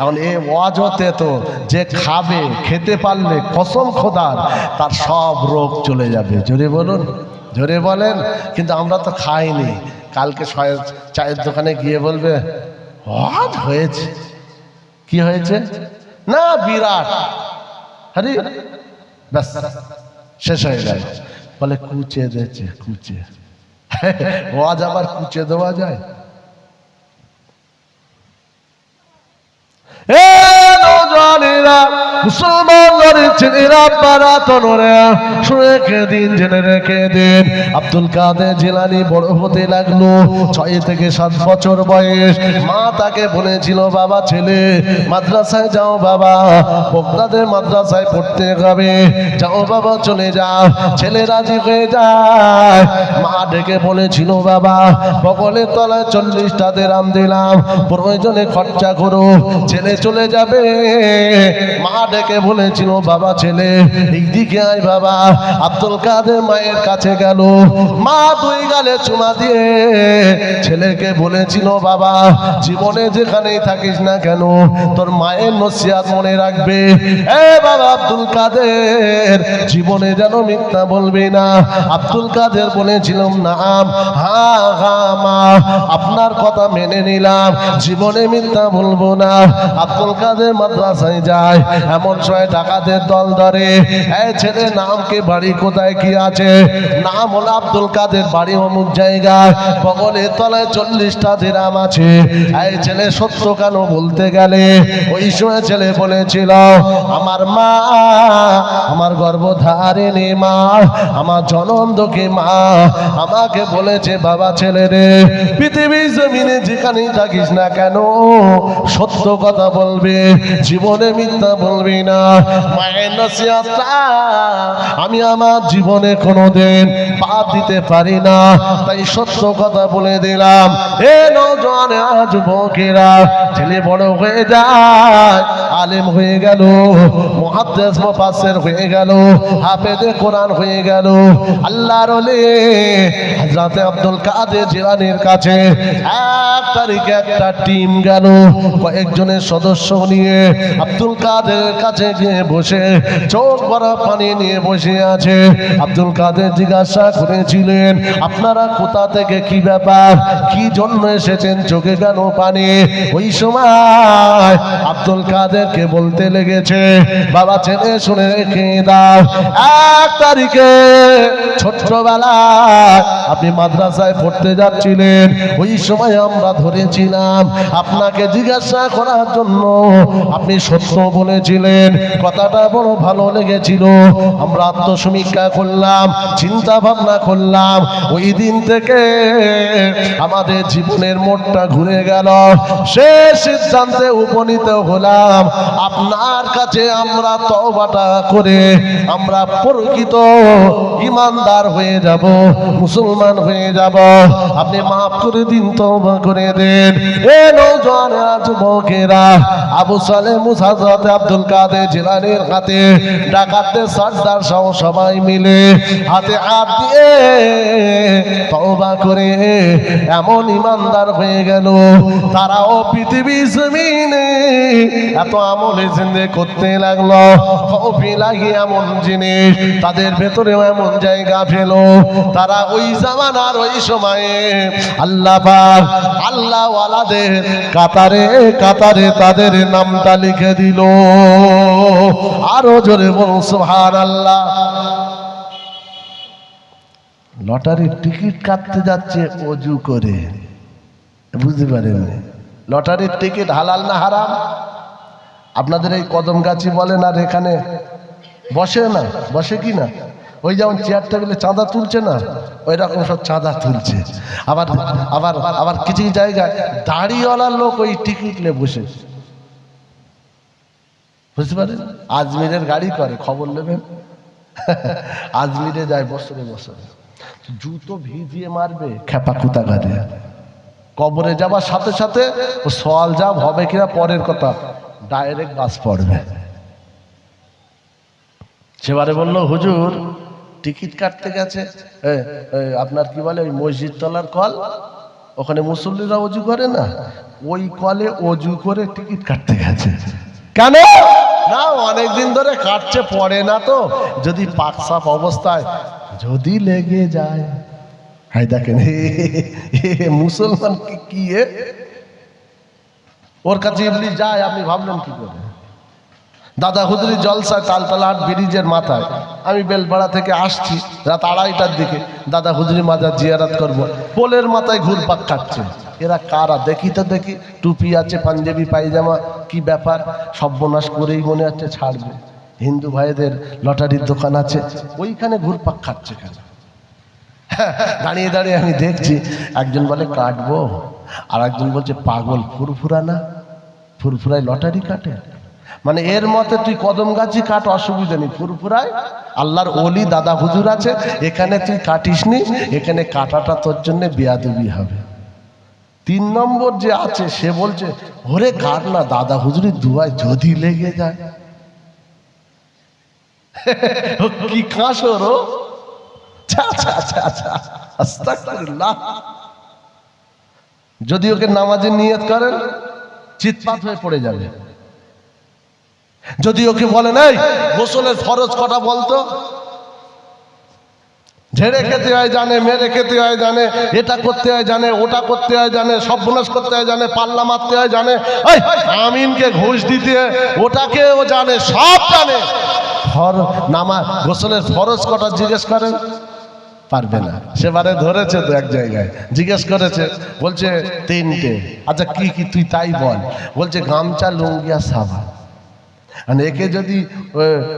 এখন এ ওয়াজও তেতো, যে খাবে, খেতে পারলে কসম খোদার তার সব রোগ চলে যাবে। জোরে বলুন, জোরে বলেন। কিন্তু আমরা তো খাইনি। কালকে চায়ের দোকানে গিয়ে বলবে ওয়াজ হয়েছে। কি হয়েছে? না বিরাট। আরে ব্যাস, শেষ হয়ে গেল। বলে কুচে দিয়েছে, কুচে। ওয়াজ আবার কুচে দেওয়া যায়? আব্দুল কাদের জিলানী বড় হতে লাগলো। 6 থেকে 7 বছর বয়স। মা তাকে বলেছিল, বাবা ছেলে মাদ্রাসায় যাও, বাবা বগদাদের মাদ্রাসায় পড়তে যাবে, যাও বাবা চলে যাও। ছেলে রাজি হয়ে যায়। মা ডেকে বলেছিল, বাবা বগলের তলায় 40টা দিরহাম দিলাম, প্রয়োজনে খরচা করো। ছেলে চলে যাবে। মা ডেকে বলেছিল, বাবা ছেলে এইদিকে আয় বাবা। আব্দুল কাদের মায়ের কাছে গেল। মা 2 গালে চুমা দিয়ে ছেলেকে বলেছিল, বাবা জীবনে যেখানেই থাকিস না কেন, তোর মায়ের নসিহত মনে রাখবে। এ বাবা আব্দুল কাদের, জীবনে যেন মিথ্যা বলবি না। আব্দুল কাদের বলেছিলাম, নাম, হ্যাঁ হ্যাঁ মা, আপনার কথা মেনে নিলাম, জীবনে মিথ্যা বলবো না। আব্দুল কাদের মাদ্রাসায় যায়। এমন সময় ডাকাতের দল ধরে। এই ছেলে নাম কি, বাড়ি কোথায়, কি আছে? নাম হলো আব্দুল কাদের, বাড়ি অমুক জায়গায়, বগলের তলায় 40টা দিরহাম আছে। এই ছেলে সত্য কেন বলতে গেলে ওই সময় ছেলে বলেছিল, আমার মা, আমার গর্ভধারিণী মা, আমার জনমদুখী মা আমাকে বলেছে, বাবা ছেলে রে, পৃথিবীর জমিনে যেখানেই থাকিস না কেন সত্য কথা বলবে, জীবনে মিথ্যা বলবি না। মায়ের নসিহতটা আমি আমার জীবনে কোনোদিন বাদ দিতে পারি না, তাই সত্য কথা বলে দিলাম। এ নওজোয়ান যুবকেরা, ছেলে বড় হয়ে যায়, আলেম হয়ে গেল, মুহাদ্দিস মুফাসসির হয়ে গেল, হাফেজে কোরআন হয়ে গেল। আল্লাহর ওলি হযরত আব্দুল কাদের জিলানীর কাছে 1 তারিখে একটা টিম গেল, কয়েকজনের সদস্য নিয়ে আব্দুল কাদের কাছে গিয়ে বসে চোখ ভরা পানি নিয়ে বসে আছে। আব্দুল কাদের জিজ্ঞাসা করেছিলেন, আপনারা কোথা থেকে, কি ব্যাপার, কি জন্য এসেছেন, চোখে কেন পানি? ওই সময় আব্দুল কাদেরকে বলতে লেগেছে, বাবা ছেলে শুনে রেখে দাও, 1 তারিখে ছোট্টবেলায় আপনি মাদ্রাসায় পড়তে যাচ্ছিলেন, ওই সময় আমরা ধরেছিলাম আপনাকে জিজ্ঞাসা করার জন্য, আপনি সত্য বলেছিলেন, কথাটা বড় ভালো লেগেছিল। আমরা আত্মসমীক্ষা করলাম, চিন্তা ভাবনা করলাম, ওই দিন থেকে আমাদের জীবনের মোড়টা ঘুরে গেল। শেষ সিদ্ধান্তে উপনীত হলাম, আপনার কাছে আমরা আমরা তওবাটা করে আমরা প্রকৃত ঈমানদার হয়ে যাব, মুসলমান হয়ে যাব। আপনি মাফ করে দিন, তওবা করে দেন। এ নওজোয়ান যুবকেরা, আবু সালেহ মুসা হযরত আব্দুল কাদের জিলানীর হাতে ডাকাতদের সর্দার সহ সবাই মিলে হাতে হাত দিয়ে তওবা করে এমন ঈমানদার হয়ে গেল, তারাও পৃথিবীর জমিনে এত আমলে জিন্দে করতে লাগলো। কফি লাগে এমন জিনিস তাদের ভেতরেও এমন জায়গা পেল, তারা ওই জামানার ওই সময়ে আল্লাহ পাক আল্লাহ ওয়ালাদের কাতারে কাতারে তাদের নামটা লিখে দিল। আরো জোরে বলুন সুবহানাল্লাহ। লটারির টিকিট কাটতে যাচ্ছে ওযু করে, বুঝতে পারেননি? লটারির টিকিট হালাল না হারাম? আপনাদের এই কদমগাছি বলেন, আর এখানে বসে না, বসে কি না, ওই যেমন চেয়ার টেবিলে চাঁদা তুলছে না, ওই রকম সব চাঁদা তুলছে। আবার আবার আবার কিছু জায়গায় দাড়িওয়ালা লোক ওই টিকিট নিয়ে বসে, বুঝতে পারেন? আজমিরের গাড়ি করে, খবর নেবেন, আজমিরে যায় বছরে বছরে, জুতো ভিজিয়ে মারবে খেপা কুতা গাড়ি। কবরে যাবার সাথে সাথে ও সওয়াল জাব হবে কিনা পরের কথা, ডাইরেক্ট বাস পড়বে। সেবারে বলল, হুজুর টিকিট কাটতে গেছে আপনার কি বলে ওই মসজিদ তলার কল, ওখানে মুসল্লিরা ওযু করে না, ওই কলে ওযু করে টিকিট কাটতে গেছে। কেন না, অনেকদিন ধরে কাটছে, পড়ে না তো, যদি পাক সাফ অবস্থায় যদি লেগে যায়। হাই দেখেন মুসলমান কি ওর কাছে ইবলিস যায়, আপনি ভাবলেন কি করে? দাদা হুজুরি জলসায় তালতলাহাট ব্রিজের মাথায়, আমি বেলপাড়া থেকে আসছি রাত 2:30টার দিকে, দাদা হুজুরি মাজার জিয়ারত করব, পোলের মাথায় ঘুরপাক খাচ্ছে। এরা কারা দেখি তো দেখি, টুপি আছে, পাঞ্জাবি পায়জামা, কি ব্যাপার? সর্বনাশ করেই মনে হচ্ছে ছাড়বে। হিন্দু ভাইদের লটারির দোকান আছে, ওইখানে ঘুরপাক খাচ্ছে কেন? দাঁড়িয়ে দাঁড়িয়ে আমি দেখছি, একজন বলে কাটবো, আর একজন বলছে পাগল, ফুরফুরা না, ফুরফুরায় লটারি কাটে। মানে এর মতে তুই কদমগাছি কাট, অসুবিধা নেই, ফুরফুরায় আল্লাহর ওলি দাদা হুজুর আছে, এখানে তুই কাটিস নি, এখানে কাটাটা তোর জন্য বেয়াদবি হবে। 3 নম্বর যে আছে সে বলছে, ওরে কাট না, দাদা হুজুরের দুয়ায় যদি লেগে যায়। কি কাঁসর, যদি ওকে নামাজের নিয়ত করেন চিৎপাত হয়ে পড়ে যাবে। যদি ওকে বলেন এই গোসলের ফরজ কটা বলতো, ঝেড়ে খেতে হয় জানে, মেরে খেতে হয় জানে, এটা করতে হয় জানে, ওটা করতে হয় জানে, সর্বনাশ করতে হয় জানে, পাল্লা মারতে হয় জানে, আমিনকে ঘুষ দিতে ওটাকেও জানে, সব জানে। গোসলের ফরজ কটা জিজ্ঞেস করেন, পারবে না। সেবারে ধরেছে তো এক জায়গায়, জিজ্ঞেস করেছে, বলছে 3টে। আচ্ছা কি কি তুই তাই বল। বলছে গামছা, লুঙ্গি আর সাবান। একে যদি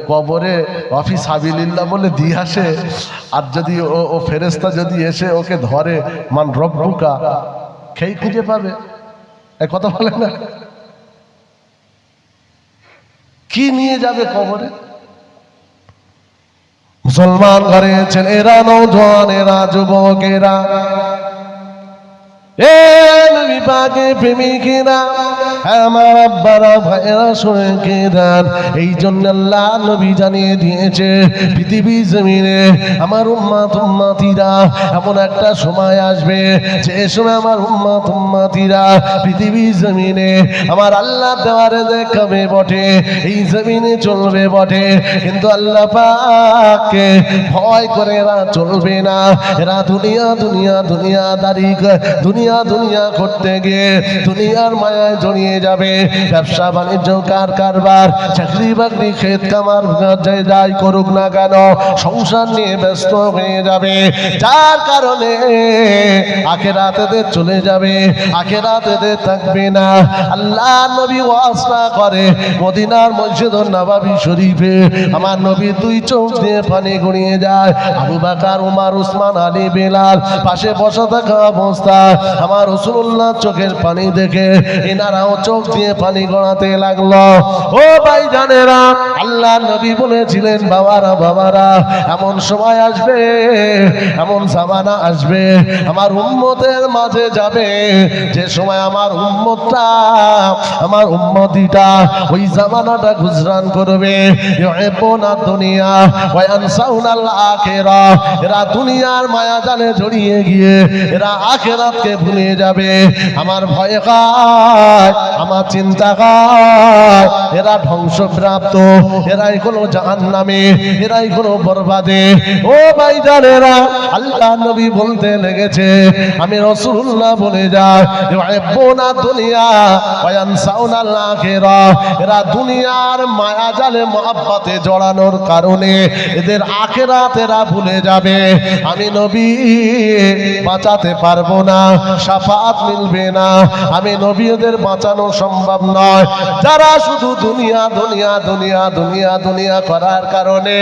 কবরে অফিস হাবিলিল্লাহ বলে দিয়ে আসে, আর যদি ও ফেরেস্তা যদি এসে ওকে ধরে, মান রব্বুকা, খেই খুঁজে পাবে। এই কথা বলে না, কি নিয়ে যাবে কবরে? মুসলমান ঘরে ছেলেরা, নওজোয়ানেরা, যুবকেরা, এ নবী পাকের প্রেমিকেরা, আমার আব্বারা, ভাইয়েরা, শুনে কেদার, এই জন্য আল্লাহ নবী জানিয়ে দিয়েছে পৃথিবী জমিনে আমার উম্মত উম্মতিরা এমন একটা সময় আসবে, যে সময় আমার উম্মত উম্মতিরা পৃথিবী জমিনে আমার আল্লাহ দেওয়ারে দেখাবে বটে, এই জমিনে চলবে বটে, কিন্তু আল্লাহ পাককে ভয় করে এরা চলবে না। এরা দুনিয়া দুনিয়া দুনিয়াদারি, দুনিয়া দুনিয়া করতে গিয়ে দুনিয়ার মায়ায় জড়িয়ে যাবে। ব্যবসা বাণিজ্য, কারবার, চাকরি বাকরি, ক্ষেত খামার যাই করুক না কেন, সংসার নিয়ে ব্যস্ত হয়ে যাবে, যার কারণে আখিরাতে চলে যাবে, আখিরাতে থাকবে না। আল্লাহ নবী ওয়াসনা করে মদিনার মসজিদ নববী শরীফে আমার নবী 2 চোখ দিয়ে পানি গড়িয়ে যায়। আবু বকর, উমর, উসমান, আলী, বেলাল পাশে বসে থাকা অবস্থা আমার রাসূলুল্লাহ ওনার চোখের পানি দেখে এনারাও চোখ দিয়ে পানি গড়াতে লাগলো। ও ভাইজানেরা, আল্লাহ নবী বলেছিলেন, বাবারা এমন সময় আসবে, এমন জামানা আসবে আমার উম্মতের মাঝে যাবে, যে সময় আমার উম্মতটা, আমার উম্মতিটা ওই জামানাটা গুজরান করবে। ইউহিব্বুনা দুনিয়া ওয়া ইয়ানসাউনাল আখিরাহ, এরা দুনিয়ার মায়া জালে জড়িয়ে গিয়ে এরা আখিরাতকে ভুলে যাবে। আমার ভয় খায়, আমার চিন্তা খায়, এরা ধ্বংসপ্রাপ্ত, এরাই হলো জাহান্নামে, এরাই হলো বরবাদে। ও ভাইজানেরা, আল্লাহ নবী বলতে লেগেছে, আমি রাসূলুল্লাহ বলে যাই, ইউহিব্বুনা দুনিয়া ওয়া ইয়ানসাউনাল আখিরাহ, এরা দুনিয়ার মায়া জালে মহব্বতে জড়ানোর কারণে এদের আখিরাত এরা ভুলে যাবে। আমি নবী বাঁচাতে পারবো না, শাফাআত মিলবে না, আমি নবী এদের বাঁচানো সম্ভব নয়। যারা শুধু দুনিয়া দুনিয়া দুনিয়া দুনিয়া দুনিয়া করার কারণে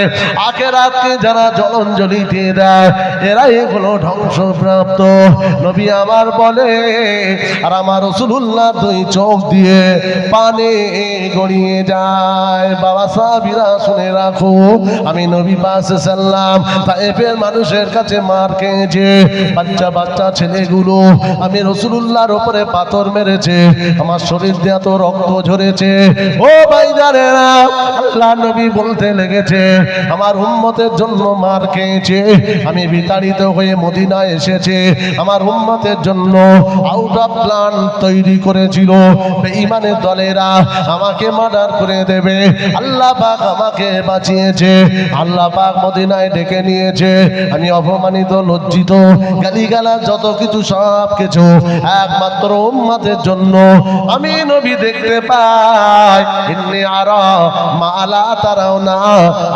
আখিরাতকে যারা জলাঞ্জলি দিয়ে দেয়, এরাই হলো ধ্বংসপ্রাপ্ত। নবী আমার বলে, আর আমার রাসূলুল্লাহ দুই চোখ দিয়ে পানি গড়িয়ে যায়। বাবা সাহাবীরা শুনে রাখো, আমি নবী পাক সাল্লাম তায়েফের মানুষের কাছে মার খেয়েছে, বাচ্চা বাচ্চা ছেলেগুলো আমি রাসূলুল্লাহর উপরে পাথর মেরেছে, আমার শরীর দিয়ে এত রক্ত ঝরেছে। ও ভাইজানেরা, আল্লাহ নবী বলতে লেগেছে, আমার উম্মতের জন্য মার খেয়েছে, আমি বিতাড়িত হয়ে মদিনায় এসেছে, আমার উম্মতের জন্য আউট অফ প্ল্যান তৈরি করেছিল, বেঈমানের দলেরা আমাকে মার্ডার করে দেবে। আল্লাহ পাক আমাকে বাঁচিয়েছে, আল্লাহ পাক মদিনায় ডেকে নিয়েছে, আমি অপমানিত লজ্জিত গালিগালাজ যত কিছু সব কিছু একমাত্র উম্মতের জন্য আমি নবী দেখতে পাই। ইন্নী আরা মা লা তারাউনা,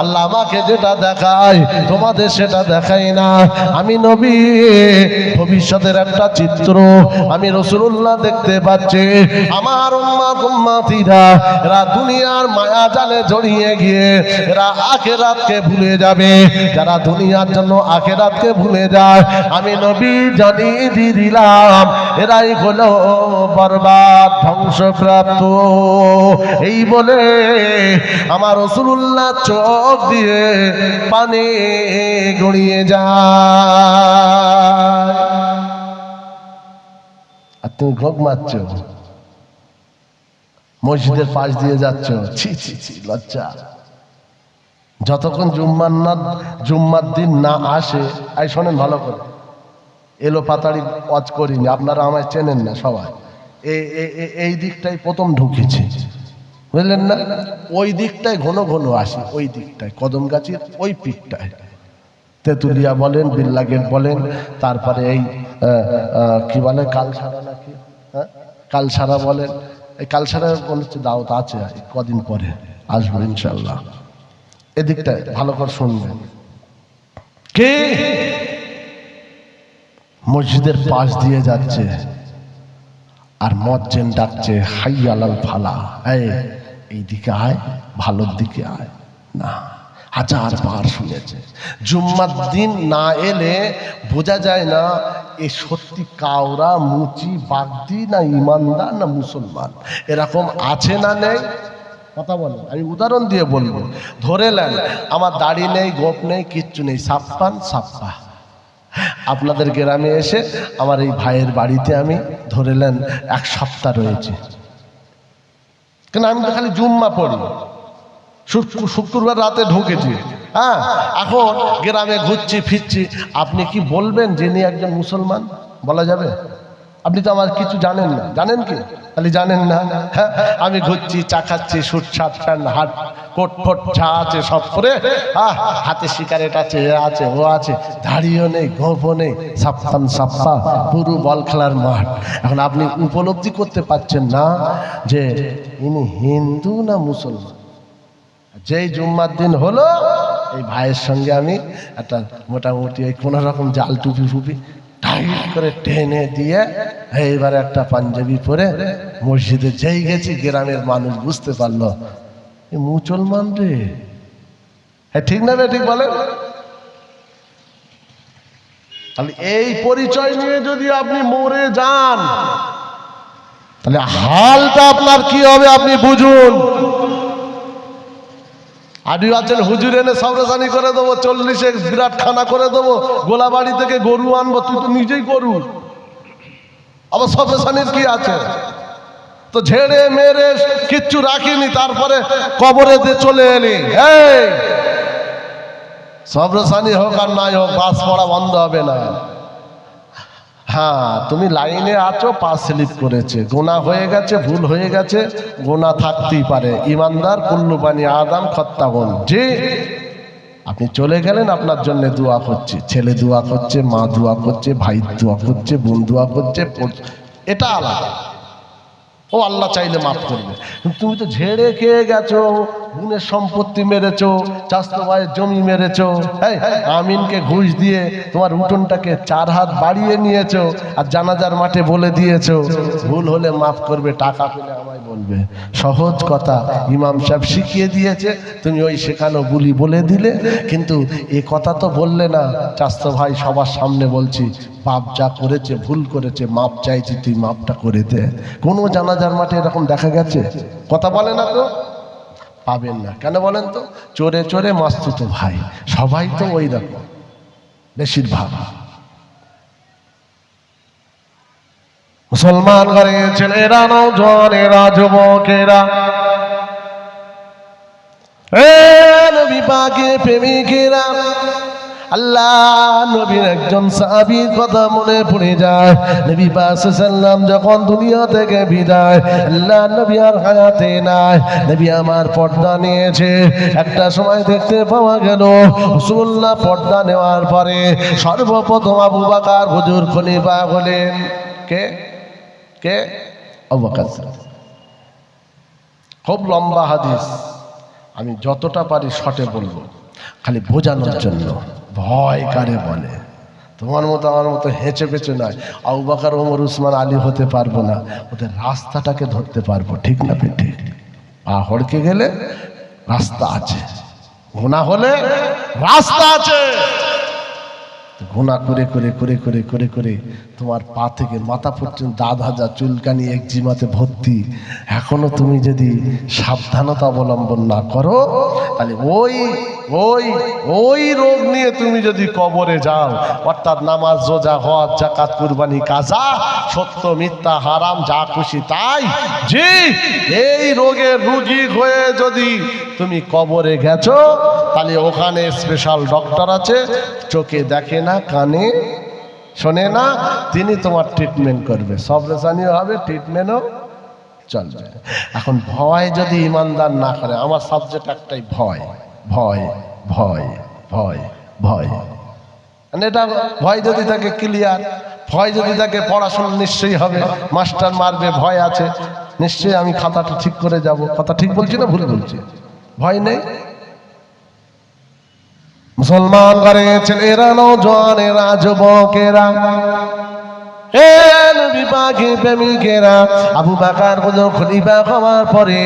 আল্লাহ আমাকে যেটা দেখায় তোমাদের সেটা দেখাই না। আমি নবী ভবিষ্যতের একটা চিত্র আমি রাসূলুল্লাহ দেখতে পাচ্ছি। আমার উম্মতিরা এরা দুনিয়ার মায়া জালে জড়িয়ে গিয়ে এরা আখিরাতকে ভুলে যাবে। যারা দুনিয়ার জন্য আখিরাতকে ভুলে যায়, আমি নবী জানিয়ে দিলাম এরাই হলো বরবাদ, ধ্বংসপ্রাপ্ত। এই বলে আমার রাসূলুল্লাহ চোখ দিয়ে পানি গড়িয়ে যায়। আর তুমি ঘোগ মারছ, মসজিদের পাশ দিয়ে যাচ্ছ, ছি ছি ছি, লজ্জা। যতক্ষণ জুম্মার দিন না আসে, এই শোনেন ভালো করে, এলো পাতাড়ি ওয়াজ করিনি, আপনারা আমায় চেনেন না সবাই, এই দিকটাই প্রথম ঢুকেছে, বুঝলেন না? ওই দিকটায় ঘন ঘন আসি, ওই দিকটায় কদমগাছির ওই পিঠটায়, তেতুলিয়া বলেন, বিল্লা গেট বলেন, তারপরে এই কি বলে কালসারা নাকি, হ্যাঁ কালসারা বলেন, এই কালসারা বলছে দাওয়াত আছে, কদিন পরে আসবো ইনশাল্লাহ। এদিকটায় ভালো করে শুনবেন। কে মসজিদের পাশ দিয়ে যাচ্ছে আর মুয়াজ্জিন ডাকছে, হাইয়া আলাল ফালাহ, এই দিকে আয়, ভালোর দিকে আয়। না, হাজার বার শুনেছে। জুম্মার দিন না এলে বোঝা যায় না এ সত্যি কাউরা, মুচি, বাগদি, না ইমানদার, না মুসলমান। এরকম আছে না নেই? কথা বলেন, আমি উদাহরণ দিয়ে বলবো। ধরে নেন আমার দাড়ি নেই, গোপ নেই, কিচ্ছু নেই, সাপ্পান সাপ্পা। আপনাদের গ্রামে এসে আমার এই ভাইয়ের বাড়িতে আমি ধরে নেন 1 সপ্তাহ রয়েছে, কেন আমি তো খালি জুম্মা পড়ি, শুক্রবার রাতে ঢুকেছি, হ্যাঁ, এখন গ্রামে ঘুরছি ফিরছি। আপনি কি বলবেন যিনি একজন মুসলমান? বলা যাবে? আপনি তো আমার কিছু জানেন না, জানেন কি? খালি জানেন না। হ্যাঁ, আমি ঘুরছি, চা খাচ্ছি, শুট শার্ট প্যান্ট, হাট কোট ফোট যা আছে সব করে, হাতে সিগারেট আছে, এ আছে, ও আছে, দাড়িও নেই, গোঁফও নেই, সাপ্পান সাপ্পা, পুরো বল খেলার মাঠ। এখন আপনি উপলব্ধি করতে পারছেন না যে ইনি হিন্দু না মুসলমান। যেই জুম্মার দিন হলো, এই ভাইয়ের সঙ্গে আমি একটা মোটামুটি এই কোনো রকম জাল টুপি ফুপি টাইট করে টেনে দিয়ে এইবার একটা পাঞ্জাবি পরে মসজিদে যেই গেছি, গ্রামের মানুষ বুঝতে পারলো এই মুসলমান রে। হ্যাঁ, ঠিক না রে? ঠিক বলেন। তাহলে এই পরিচয় নিয়ে যদি আপনি মরে যান, তাহলে হালটা আপনার কি হবে আপনি বুঝুন। আপনি আছেন হুজুর এনে সবরাসানি করে দেবো, 40-এ বিরাট খানা করে দেবো, গোলাবাড়ি থেকে গরু আনবো, তুই তো নিজেই গরু, আবার সবরাসানির কি আছে? তো ঝেড়ে মেরে কিচ্ছু রাখিনি, তারপরে কবরে দিয়ে চলে এলি। এই সবরাসানি হোক আর নাই হোক, পাস পড়া বন্ধ হবে না। হ্যাঁ, তুমি লাইনে আছো, পাস স্লিপ করেছে, গোনা হয়ে গেছে, ভুল হয়ে গেছে, গোনা থাকতেই পারে। ইমানদার কুল্লু বানি আদম খত্তাগুন। জি, আপনি চলে গেলেন, আপনার জন্য দোয়া করছে, ছেলে দোয়া করছে, মা দোয়া করছে, ভাই দোয়া করছে, বোন দোয়া করছে, এটা আলাদা। ও আল্লাহ চাইলে মাফ করবে। তুমি তো ঝেড়ে খেয়ে গেছো, বোনের সম্পত্তি মেরেছো, চাচাতো ভাইয়ের জমি মেরেছো, আমিনকে ঘুষ দিয়ে তোমার উঠোনটাকে 4 হাত বাড়িয়ে নিয়েছো, আর জানাজার মাঠে বলে দিয়েছো ভুল হলে মাফ করবে, টাকা পেলে আমায় বলবে। সহজ কথা ইমাম সাহেব শিখিয়ে দিয়েছে, তুমি ওই শেখানো বুলি বলে দিলে। কিন্তু এ কথা তো বললে না, চাচাতো ভাই সবার সামনে বলছি, বাপ যা করেছে ভুল করেছে, মাপ চাইছি, তুই মাপটা করে দে। কোনো জানাজার মাঠে এরকম দেখা গেছে? কথা বলে না তো, পাবেন না। কেন বলেন তো? চোরে চোরে মাস্তুতো ভাই, সবাই তো ওই রকম, বেশিরভাগ। মুসলমান ঘরে ছেলেরা, নওজোয়ানেরা, যুবকেরা, নবী পাকের প্রেমিকেরা, আল্লাহ নবীর একজন সাহাবীর কথা মনে পড়ে যায়। নবী পাক সাল্লাল্লাহু যখন দুনিয়া থেকে বিদায়, আল্লাহ নবী আর হায়াতে নাই, নবী আমার পর্দা নিয়েছে। একটা সময় দেখতে পাওয়া গেল রাসূলুল্লাহ পর্দা নেওয়ার পরে সর্বপ্রথম আবু বকর হুজুর খলিফা হলেন। কে কে? আবু বকর। খুব লম্বা হাদিস, আমি যতটা পারি শর্টে বলবো, খালি বোঝানোর জন্য। ভয় কারে বলে? তোমার মতো আমার মতো হেঁচে পেঁচে নয়। আবু বকর, ওমর, উসমান, আলী হতে পারবো না, ওদের রাস্তাটাকে ধরতে পারবো। ঠিক না বেঠে? হড়কে গেলে রাস্তা আছে, গুনাহ হলে রাস্তা আছে। গুনাহ করে করে করে করে করে করে তোমার পা থেকে মাথা পর্যন্ত দাঁত হাজা চুলকানি একজিমাতে ভর্তি। এখনো তুমি যদি সাবধানতা অবলম্বন না করো, তাহলে ওই ওই ওই রোগ নিয়ে তুমি যদি কবরে যাও, অর্থাৎ নামাজ, রোজা, হজ, যাকাত, কুরবানি, কাজা, সত্য মিথ্যা, হারাম, যা খুশি তাই, জি, এই রোগের রোগী হয়ে যদি তুমি কবরে গেছো, তাহলে ওখানে স্পেশাল ডক্টর আছে, চোখে দেখে না, কানে শোনে না, তিনি তোমার ট্রিটমেন্ট করবে। সব রেসানিও হবে, ট্রিটমেন্টও চলবে। এখন ভয় যদি ইমানদার না করে, আমার সাবজেক্ট একটাই, ভয় ভয় ভয় ভয় ভয়। এটা ভয় যদি থাকে ক্লিয়ার, ভয় যদি থাকে পড়াশোনা নিশ্চয়ই হবে, মাস্টার মারবে, ভয় আছে, নিশ্চয়ই আমি খাতাটা ঠিক করে যাব। কথা ঠিক বলছি না ভুল বলছি? ভয় নেই। মুসলমান ঘরে ছেলেরা, নওজোয়ানেরা, যুবকেরা, নবী পাকের প্রেমিকেরা, আবু বকর খলিফা হওয়ার পরে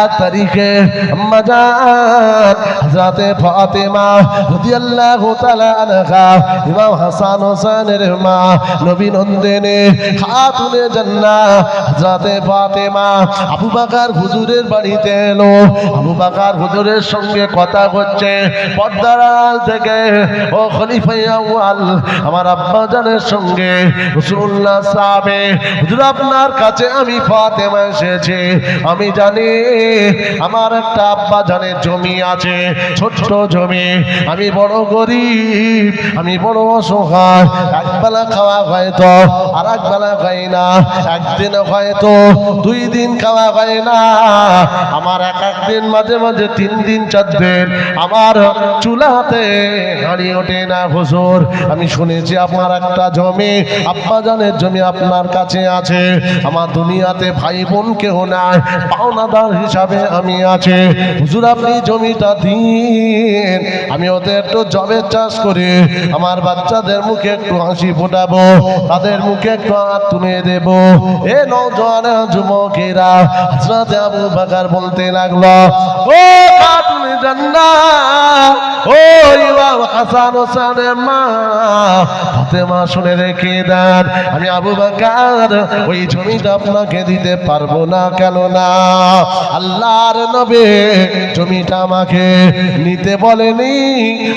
1 তারিখে আম্মা জান হযরতে ফাতেমা রাদিয়াল্লাহু তাআলা আনহা, ইমাম হাসান হোসেনের মা, নবী নন্দিনী খাতুনে জান্নাত হযরতে ফাতেমা আবু বকর হুজুরের বাড়িতে এলো। আবু বকর হুজুরের সঙ্গে কথা হচ্ছে পর্দার আড়াল থেকে। ও খলিফা আউয়াল, আমার আব্বা জানের সঙ্গে রাসূলুল্লাহ সাহাবে, হুজুর আপনার কাছে আমি ফাতেমা এসেছি। আমি জানি আমার একটা আব্বা জানের জমি আছে, ছোট্ট জমি, আমি বড় গরিব, আমি বড় অসহায়, একবেলা খাওয়া হয়তো আর একবেলা খাই না, একদিন হয়তো 2 দিন খাওয়া হয় না, আমার এক দিন মাঝে মাঝে 3 দিন 4 দিন আমার চুলাতে হাঁড়ি ওঠে না। হুজুর আমি শুনেছি আপনার একটা জমি, আব্বা জানের জমি আপনার কাছে আছে, আমার দুনিয়াতে ভাই বোন কেউ নাই, পাওনাদার হিসাবে আমি আছে। হুজুর আপনি জমিটা দিন, আমি ওদের একটু জবের চাষ করে আমার বাচ্চাদের মুখে একটু হাসি ফোটাবো, তাদের মুখে একটু হাত তুলে দেব। এ নওজোয়ান যুবকেরা, হযরতে আবু বকর বলতে লাগলো, ও খাতুনে জান্নাত, ও ইমাম হাসান হোসেনের মা ফাতেমা, শুনে রেখে দেন, আমি আবু বকর ওই জমিটা আপনাকে দিতে পারবো না। কেন না? আল্লাহর নবী জমিটা আমাকে নিতে বলেনি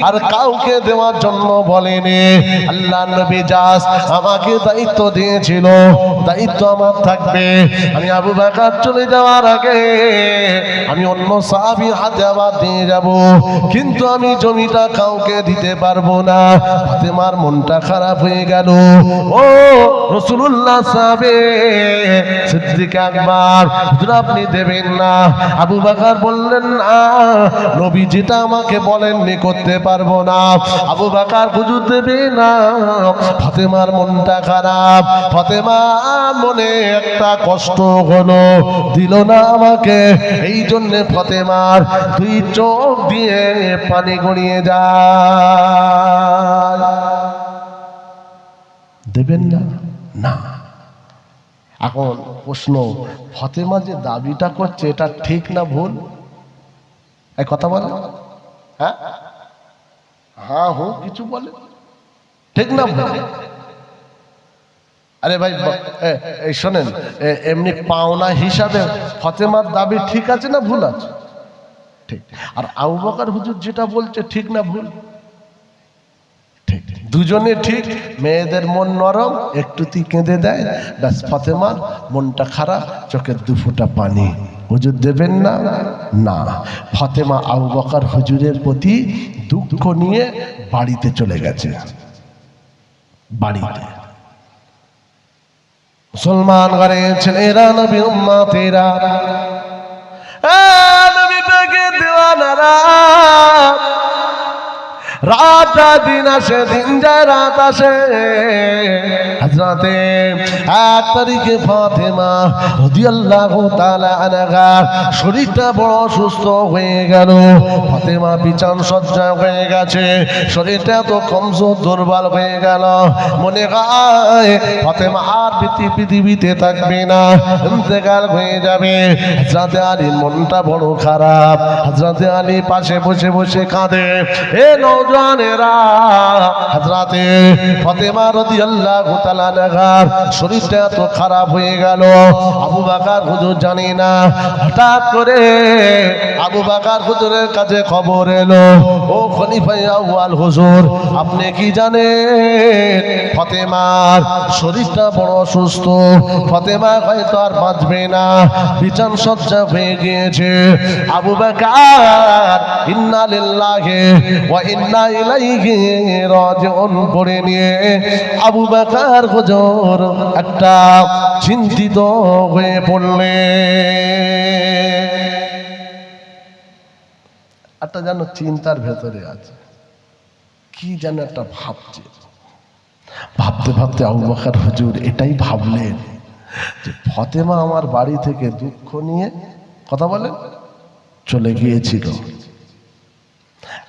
আর কাউকে দেওয়ার জন্য বলেনি। আল্লাহর নবী জাস্ট আমাকে দায়িত্ব দিয়েছিল, দায়িত্ব আমার থাকবে। আমি আবু বকর চলে যাওয়ার আগে আমি অন্য সাহাবীর হাতে আবার দিয়ে যাব, কিন্তু আমি জমিটা কাউকে দিতে পারবো না। ফাতেমার মনটা খারাপ হয়ে গেল। ও রাসূলুল্লাহ সাহাবে সিদ্দিক আকবর, হুজুর আপনি দেবেন না? আবু বকর বললেন না, নবী যেটা আমাকে বলেননি করতে পারবো না। আবু বকর হুজুর দেবে না। ফাতেমার মনটা খারাপ, ফাতেমার মনে একটা কষ্ট হলো, দিল না আমাকে। এই জন্য ফাতেমার দুই চোখ দিয়ে পানি গড়িয়ে যায়। দেবেন না? না। এখন প্রশ্ন, ফাতেমা যে দাবিটা করছে এটা ঠিক না ভুল? এই কথা বলে, হ্যাঁ হ্যাঁ হো কিছু বলে, ঠিক না ভুল? আরে ভাই এই শোনেন, এমনি পাওনা হিসাবে ফাতেমার দাবি ঠিক আছে না ভুল আছে? ঠিক। আর আবু বকর হুজুর যেটা বলছে ঠিক না ভুল? ঠিক। দুজনে ঠিক। মেয়েদের মন নরম, একটুতেই কেঁদে দেয়, ব্যাস ফাতেমার মনটা খারাপ, চোখের দু ফোঁটা পানি। হুজুর দেবেন না? না। ফাতেমা আবু বকর হুজুরের প্রতি দুঃখ নিয়ে বাড়িতে চলে গেছে। বাড়িতে মুসলমান ঘরের ছেলেরা, নবী উম্মতেরা, নবী পাকের দিওয়ানারা, রাত দিন আসে, দিন যায় রাত আসে। হযরতে 1 তারিখে ফাতেমা রাদিয়াল্লাহু তাআলা আনহা শরীরটা বড় অসুস্থ হয়ে গেল। ফাতেমা বিছান সজ্জা হয়ে গেছে, শরীরটা এত কমজোর দুর্বল হয়ে গেল, মনে হয় ফাতেমা আর পৃথিবীতে থাকবে না, ইন্তেকাল হয়ে যাবে। হযরতে আলীর মনটা বড় খারাপ। হযরতে আলী পাশে বসে বসে কাঁদে। এ নওজওয়ানেরা, হযরতে ফাতেমা রাদিয়াল্লাহু তাআলা আনহার শরীরটা এত খারাপ হয়ে গেল। আবু বকর হুজুর জানি না, হঠাৎ করে আবু বকর হুজুরের কাছে খবর এলো, ও খলিফা আউয়াল হুজুর, আপনি কি জানেন ফাতেমার শরীরটা বড় অসুস্থ, ফাতেমা হয়তো আর বাঁচবে না, বিছান সজ্জা হয়ে গিয়েছে। আবু বকর ইন্না লিল্লাহি ওয়া ইন্না ইলাইহি রাজিউন পড়ে নিয়ে আবু বকর হুজুর একটা চিন্তিত হয়ে পড়লেন। একটা যেন চিন্তার ভেতরে আছে, কি যেন একটা ভাবছে। ভাবতে ভাবতে আবু বকর হুজুর এটাই ভাবলেন যে ফাতেমা আমার বাড়ি থেকে দুঃখ নিয়ে কথা বলেন চলে গিয়েছিল।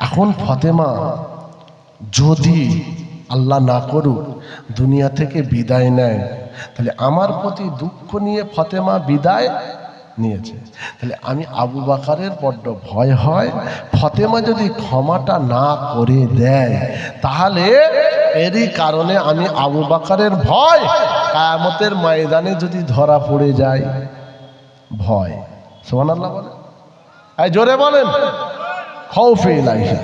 এখন ফাতেমা যদি আল্লাহ না করুক দুনিয়া থেকে বিদায় নেয়, তাহলে আমার প্রতি দুঃখ নিয়ে ফাতেমা বিদায় নিয়েছে, তাহলে আমি আবু বকরের বড্ড ভয় হয়, ফাতেমা যদি ক্ষমাটা না করে দেয় তাহলে এরই কারণে আমি আবু বকরের ভয়, কিয়ামতের ময়দানে যদি ধরা পড়ে যায় ভয়। সুবহানাল্লাহ বলেন, এই জোরে বলেন, খাউফে ইলাহি।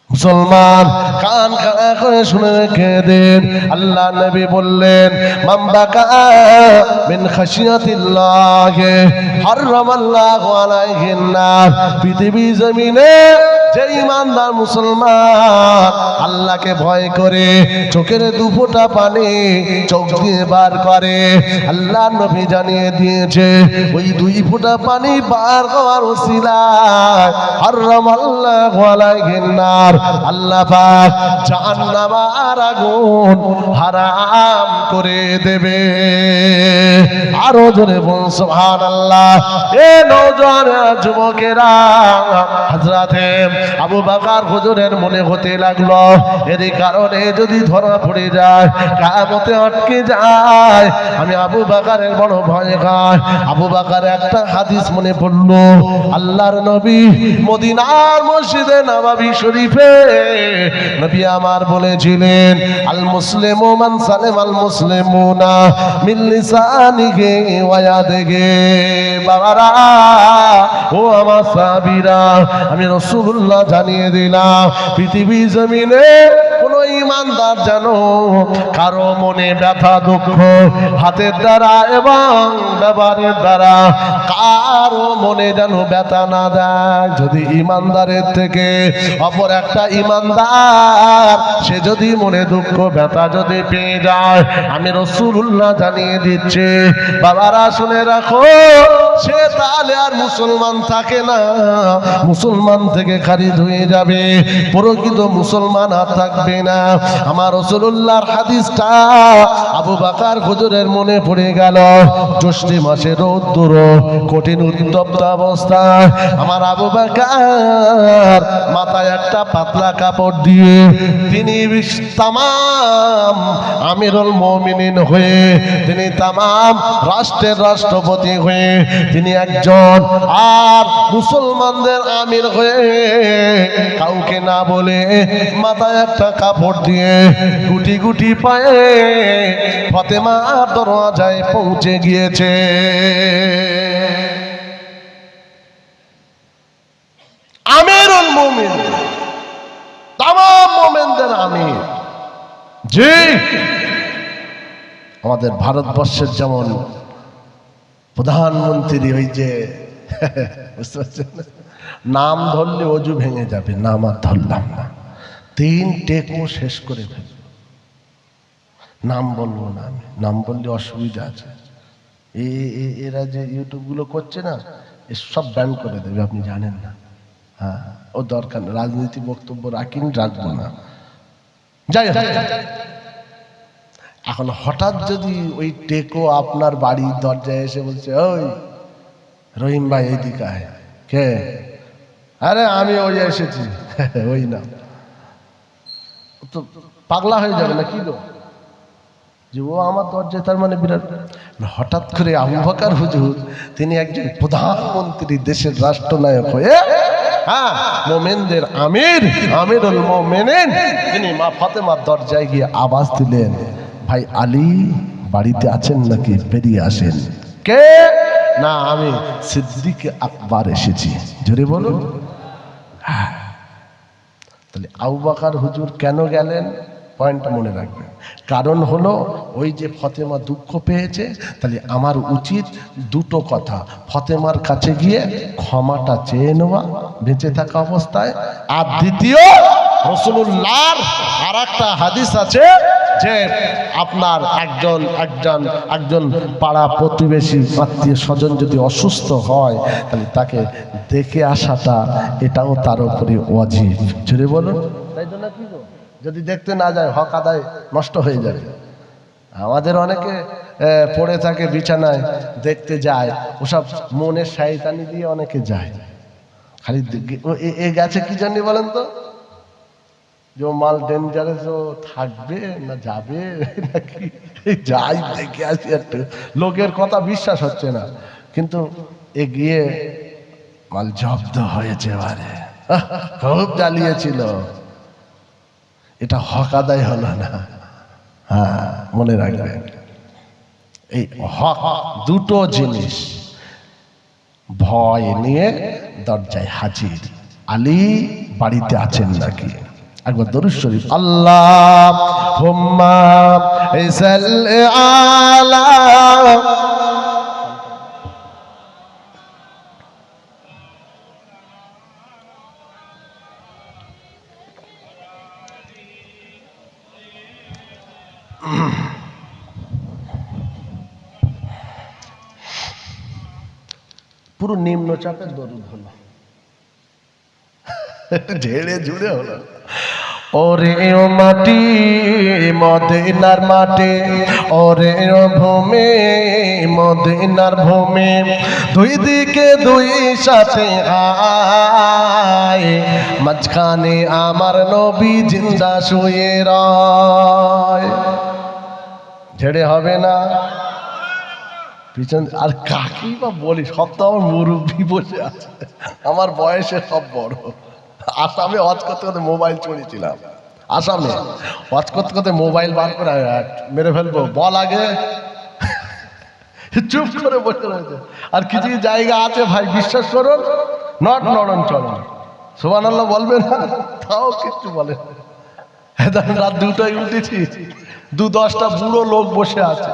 মুসলমান কান খাড়া করে শুনে রেখে দেন, আল্লাহ নবী বললেন, মান বাকা মিন খাশিয়াতিল্লাহ হারামাল্লাহু আলাইহিন নার। পৃথিবী জমিনে যে ইমানদার মুসলমান আল্লাহকে ভয় করে চোখের দুফোঁটা পানি চোখ দিয়ে বার করে, আল্লাহ নবী জানিয়ে দিয়েছে ওই 2 ফোঁটা পানি বার হওয়ার ওসিলায় হারামাল্লাহু আলাইহিন নার, আল্লাহ পাক জাহান্নামের আগুন হারাম করে দেবে। আরো জোরে বলুন সুবহানাল্লাহ। এ নওজোয়ান যুবকেরা, হযরতে আবু বকর হুজুরের মনে হতে লাগলো এর কারণে যদি ধরা পড়ে যায়, কিয়ামতে আটকে যায়, আমি আবু বকরের বড় ভয় খাই। আবু বকর একটা হাদিস মনে পড়লো, আল্লাহর নবী মদিনার মসজিদে নববী শরীফে নবী আমার বলেছিলেন, আল মুসলিমু মান সালিমাল মুসলিমুনা মিন লিসানিহি ওয়া ইয়াদিহি। বাবারা, ও আমার সাহাবীরা, আমি রাসূলুল্লাহ জানিয়ে দিলাম, পৃথিবী জমিনে কোন ঈমানদার যেন কারো মনে ব্যথা দুঃখ হাতের দ্বারা এবং ব্যবহারের দ্বারা কারো মনে যেন ব্যথা না দেয়। যদি ঈমানদারের থেকে অপর একটা ঈমানদার সে যদি মনে দুঃখ ব্যথা যদি পেয়ে যায়, আমি রাসূলুল্লাহ জানিয়ে দিচ্ছি, বাবারা শুনে রাখো, সে তাহলে আর মুসলমান থাকে না, মুসলমান থেকে খারিজ হয়ে যাবে, প্রকৃত মুসলমান আর থাকবে না। আমার রাসূলুল্লাহর হাদিসটা আবু বকর হুজুরের মনে পড়ে গেল। জ্যৈষ্ঠ মাসে রৌদ্র, কঠিন উত্তপ্ত অবস্থা, আমার আবু বকর মাথায় একটা পাতলা কাপড় দিয়ে তিনি তামাম আমিরুল মুমিনিন হয়ে, তিনি তামাম রাষ্ট্রের রাষ্ট্রপতি হয়ে, তিনি একজন আর মুসলমানদের আমির হয়ে কাউকে না বলে মাথায় একটা কাপড় দিয়ে গুটি গুটি পায়ে ফাতেমার দরওয়াজায় পৌঁছে গিয়েছে। আমিরুল মুমিনিন, তামাম মুমিনদের আমির। জি, আমাদের ভারতবর্ষের যেমন প্রধানমন্ত্রী, ওই যে বুঝতে পারছেন, নাম ধরলে অজু ভেঙে যাবে, নাম আর ধরলাম না, 3 টেকও শেষ করে ফেলব, নাম বলবো না, আমি নাম বললে অসুবিধা আছে। এরা যে ইউটিউবগুলো করছে না, সব ব্যান করে দেবে, আপনি জানেন না। হ্যাঁ, ও দরকার না, রাজনীতি বক্তব্য রাখিনি, রাখবো না। যাই হোক, এখন হঠাৎ যদি ওই টেকো আপনার বাড়ির দরজায় এসে বলছে, ওই রহিম ভাই এইদিকে আয়, কে? আরে আমি ওই এসেছি, ওই না, তো পাগলা হয়ে যাবে না কি গো, যে ও আমার দরজায়, তার মানে বিরাট। হঠাৎ করে আবু বকর হুজুর, তিনি একজন প্রধানমন্ত্রী, দেশের রাষ্ট্রনায়ক হয়ে, হ্যাঁ, মুমিনদের আমির, আমিরুল মুমিনিন, তিনি মা ফাতেমার দরজায় গিয়ে আওয়াজ দিলেন, ভাই আলী বাড়িতে আছেন নাকি, বেরিয়ে আসেন। কে? না, আমি সিদ্দিক আকবর এসেছি। জোরে বলুন। তাহলে আবু বকর হুজুর কেন গেলেন, পয়েন্টটা মনে রাখবেন। কারণ হলো, ওই যে ফাতেমা দুঃখ পেয়েছে, তাহলে আমার উচিত দুটো কথা, ফাতেমার কাছে গিয়ে ক্ষমাটা চেয়ে নেওয়া বেঁচে থাকা অবস্থায়, আর দ্বিতীয়, রাসূলুল্লাহর আর একটা হাদিস আছে যে আপনার একজন পাড়া প্রতিবেশী আত্মীয় স্বজন যদি অসুস্থ হয়, তাহলে তাকে দেখে আসাটা এটাও তার উপরে ওয়াজিব। জোরে বলুন। তাই তো না কি গো, যদি দেখতে না যায় হক আদায় নষ্ট হয়ে যাবে। আমাদের অনেকে পড়ে থাকে বিছানায়, দেখতে যায়, ওসব মনের শয়তানি দিয়ে অনেকে যায়, খালি এ গেছে কি জানি বলেন তো, যে মাল ডেঞ্জারাস, ও থাকবে না যাবে নাকি, যাই দেখে আসি একটু, লোকের কথা বিশ্বাস হচ্ছে না, কিন্তু এ গিয়ে মাল জব্দ হয়েছে, এবারে খুব জ্বালিয়েছিল, এটা হক আদায় হলো না। হ্যাঁ, মনে রাখবেন, এই হক দুটো জিনিস, ভয় নিয়ে দরজায় হাজির, আলী বাড়িতে আছেন নাকি, একবার দরুদ শরীফ, আল্লাহুম্মা সাল্লি আলা। পুরো নিম্নচাপের দরুদ হলো, ঝেড়ে ঝুড়ে হলো, ওরে ও মাটি মদিনার মাটি, ওরে ও ভূমি মদিনার ভূমি, দুই দিকে দুই সাথে আয়, মাঝখানে আমার নবী জিন্দা শুয়ে রয়। ঝেড়ে হবে না পিছন আর কাকি বা বলি, সব তো আমার মুরব্বী বসে আছে, আমার বয়সে সব বড়। আসামে ওয়াজ করতে করতে মোবাইল চড়িয়েছিলাম, আসামে ওয়াজ করতে করতে মোবাইল বার করে মেরে ফেলবো, বল আগে, চুপ করে বসে রয়েছে। আর কিছু জায়গা আছে ভাই, বিশ্বাস করুন, নট নড়ন চলন, সুবহানাল্লাহ বলবে না, তাও কিচ্ছু বলে না। রাত 2টায় উঠেছি, 10টা বুড়ো লোক বসে আছে,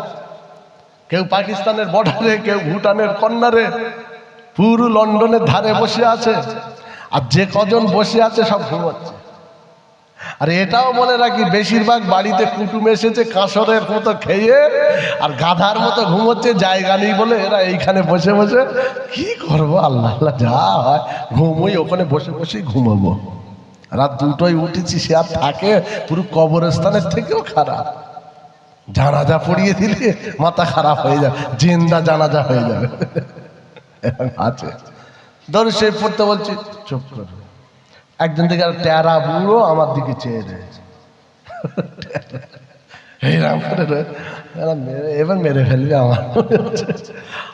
কেউ পাকিস্তানের বর্ডারে, কেউ ভুটানের কর্নারে, পুরো লন্ডনের ধারে বসে আছে, আর যে কজন বসে আছে সব ঘুমাচ্ছে। আর এটাও মনে রাখি, বেশিরভাগ বাড়িতে কুটুম এসেছে কাঁসরের মতো খেয়ে আর গাধার মতো ঘুমোচ্ছে, জায়গা নেই বলে এরা এইখানে বসে বসে কি করবো, আল্লাহ আল্লাহ যা হয় ঘুমোই, ওখানে বসে বসেই ঘুমাবো। রাত 2টায় উঠেছি, সে আর থাকে পুরো কবরস্থানের থেকেও খারাপ। জানাজা পড়িয়ে দিলে মাথা খারাপ হয়ে যাবে, জিন্দা জানাজা হয়ে যাবে। আছে ধর সে পড়তে বলছি, চুপ করো। একজন থেকে আর টেরা বুড়ো আমার দিকে চেয়ে রয়েছে, এবার মেরে ফেলবে আমার।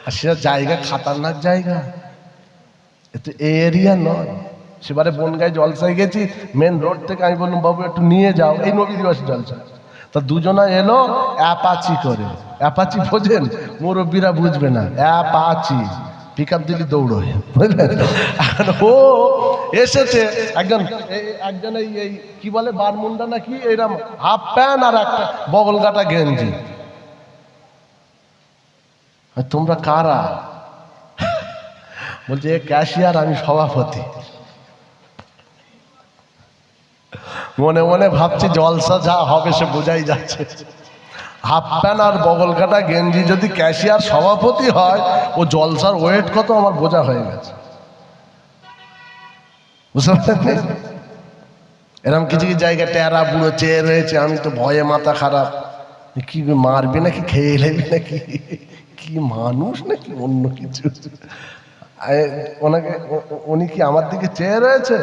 আর সেটা জায়গা খাতারনাক জায়গা, এতো এরিয়া নয়। সেবারে বনগাঁয় জলসায় গেছি, মেন রোড থেকে আমি বললাম বাবু একটু নিয়ে যাও, এই নবী দিবস জলসা। তা দুজনা এলো অ্যাপাচি করে, অ্যাপাচি বোঝেন, মুরব্বীরা বুঝবে না, অ্যাপাচি পিক আপ দিলি দৌড়োয়, বুঝলেন। ও এসেছে একজন, একজন এই কি বলে বারমুন্ডা নাকি, এরকম হাফ প্যান্ট আর একটা বগল কাটা গেঞ্জি। তোমরা কারা? বলছে এ ক্যাশিয়ার, আমি সভাপতি। মনে মনে ভাবছি জলসা যা হবে সে বোঝাই যাচ্ছে। হাফ প্যান্ট আর বগল কাটা গেঞ্জি যদি ক্যাশিয়ার সভাপতি হয়, ও জলসার ওয়েট কত আমার বোঝা হয়ে গেছে, বুঝতে পারলেন। এরকম কিছু কিছু জায়গায় টেরা বুড়ো চেয়ে রয়েছে, আমি তো ভয়ে মাথা খারাপ, কি মারবি নাকি, খেয়ে নেবি নাকি, কি মানুষ নাকি অন্য কিছু। ওনাকে, উনি কি আমার দিকে চেয়ে রয়েছে,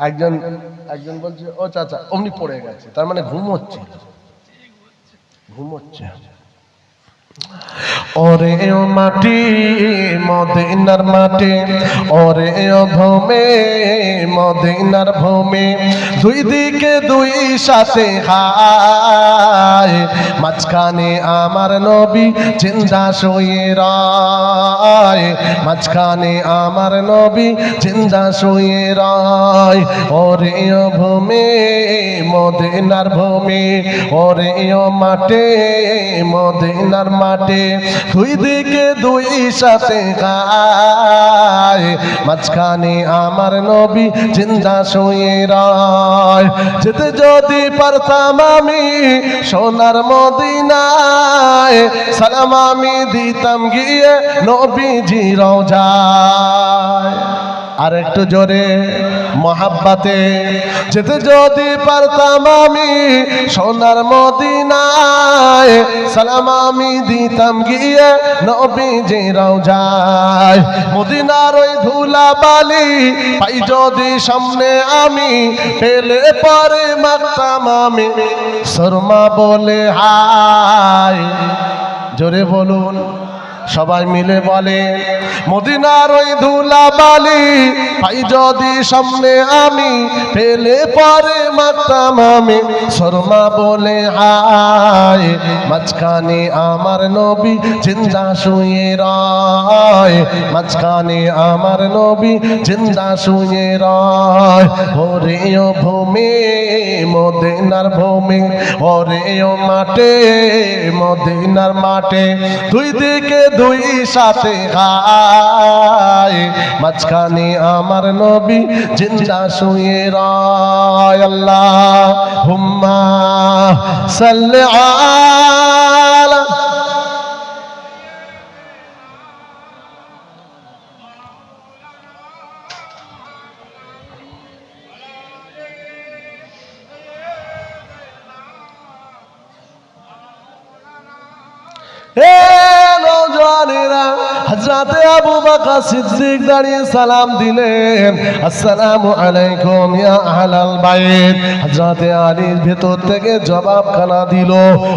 একজন একজন বলছে ও চাচা, অমনি পড়ে গেছে, তার মানে ঘুমোচ্ছে, ঘুমোচ্ছে। ওরে ও মাটি মদিনার মাটি, ওরে ও ভূমি মদিনার ভূমি, দুই দিকে দুই সাথে হায়, মাঝখানে আমার নবী জিন্দা শুয়ে রয়, মাঝখানে আমার নবী জিন্দা শুয়ে রয়। ওরে ও ভূমি মদিনার ভূমি, ওরে ও মাটি মদিনার মাটি, দুই দিকে দুই সাথে গায়, মাঝখানে আমার নবী জিন্দা শুয়ে রয়। যেতে যদি পারতাম আমি সোনার মদিনায়, সালাম আমি দিতাম গিয়ে নবীজি রওজায়। আর একটু জোরে মহাব্বাতে, যেতে যদি পারতাম আমি সোনার মদিনায়, সালাম আমি দিতাম গিয়ে নবীজি রওজায়। মদিনার ওই ধুলা বালি পাই যদি সামনে আমি, পেলে পরে মাখতাম আমি সুরমা বলে হায়। জোরে বলুন, সবাই মিলে বলে, মদিনার ওই ধুলা বালি পাই যদি সামনে আমি, পেলে পরে মাখতাম আমি সুরমা বলে হায়। মাঝখানে আমার নবী জিন্দা শুয়ে রয়, মাঝখানে আমার নবী জিন্দা শুয়ে রয়। ওরে ও ভূমি মদিনার ভূমি, ওরে ও মাঠে মদিনার মাঠে, দুই দিকে দুই সাথে গায়, মাঝখানে আমার নবী জিন্দা শুয়ে রয়। আল্লাহুম্মা সাল্লি আলা এ নওজওয়ানেরা, হযরতে আবু বকর সিদ্দিক দাঁড়িয়ে সালাম দিলেন, আসসালামু আলাইকুম ইয়া আহলাল বাইত। হযরতে আলীর ভেতর থেকে জবাবখানা দিল,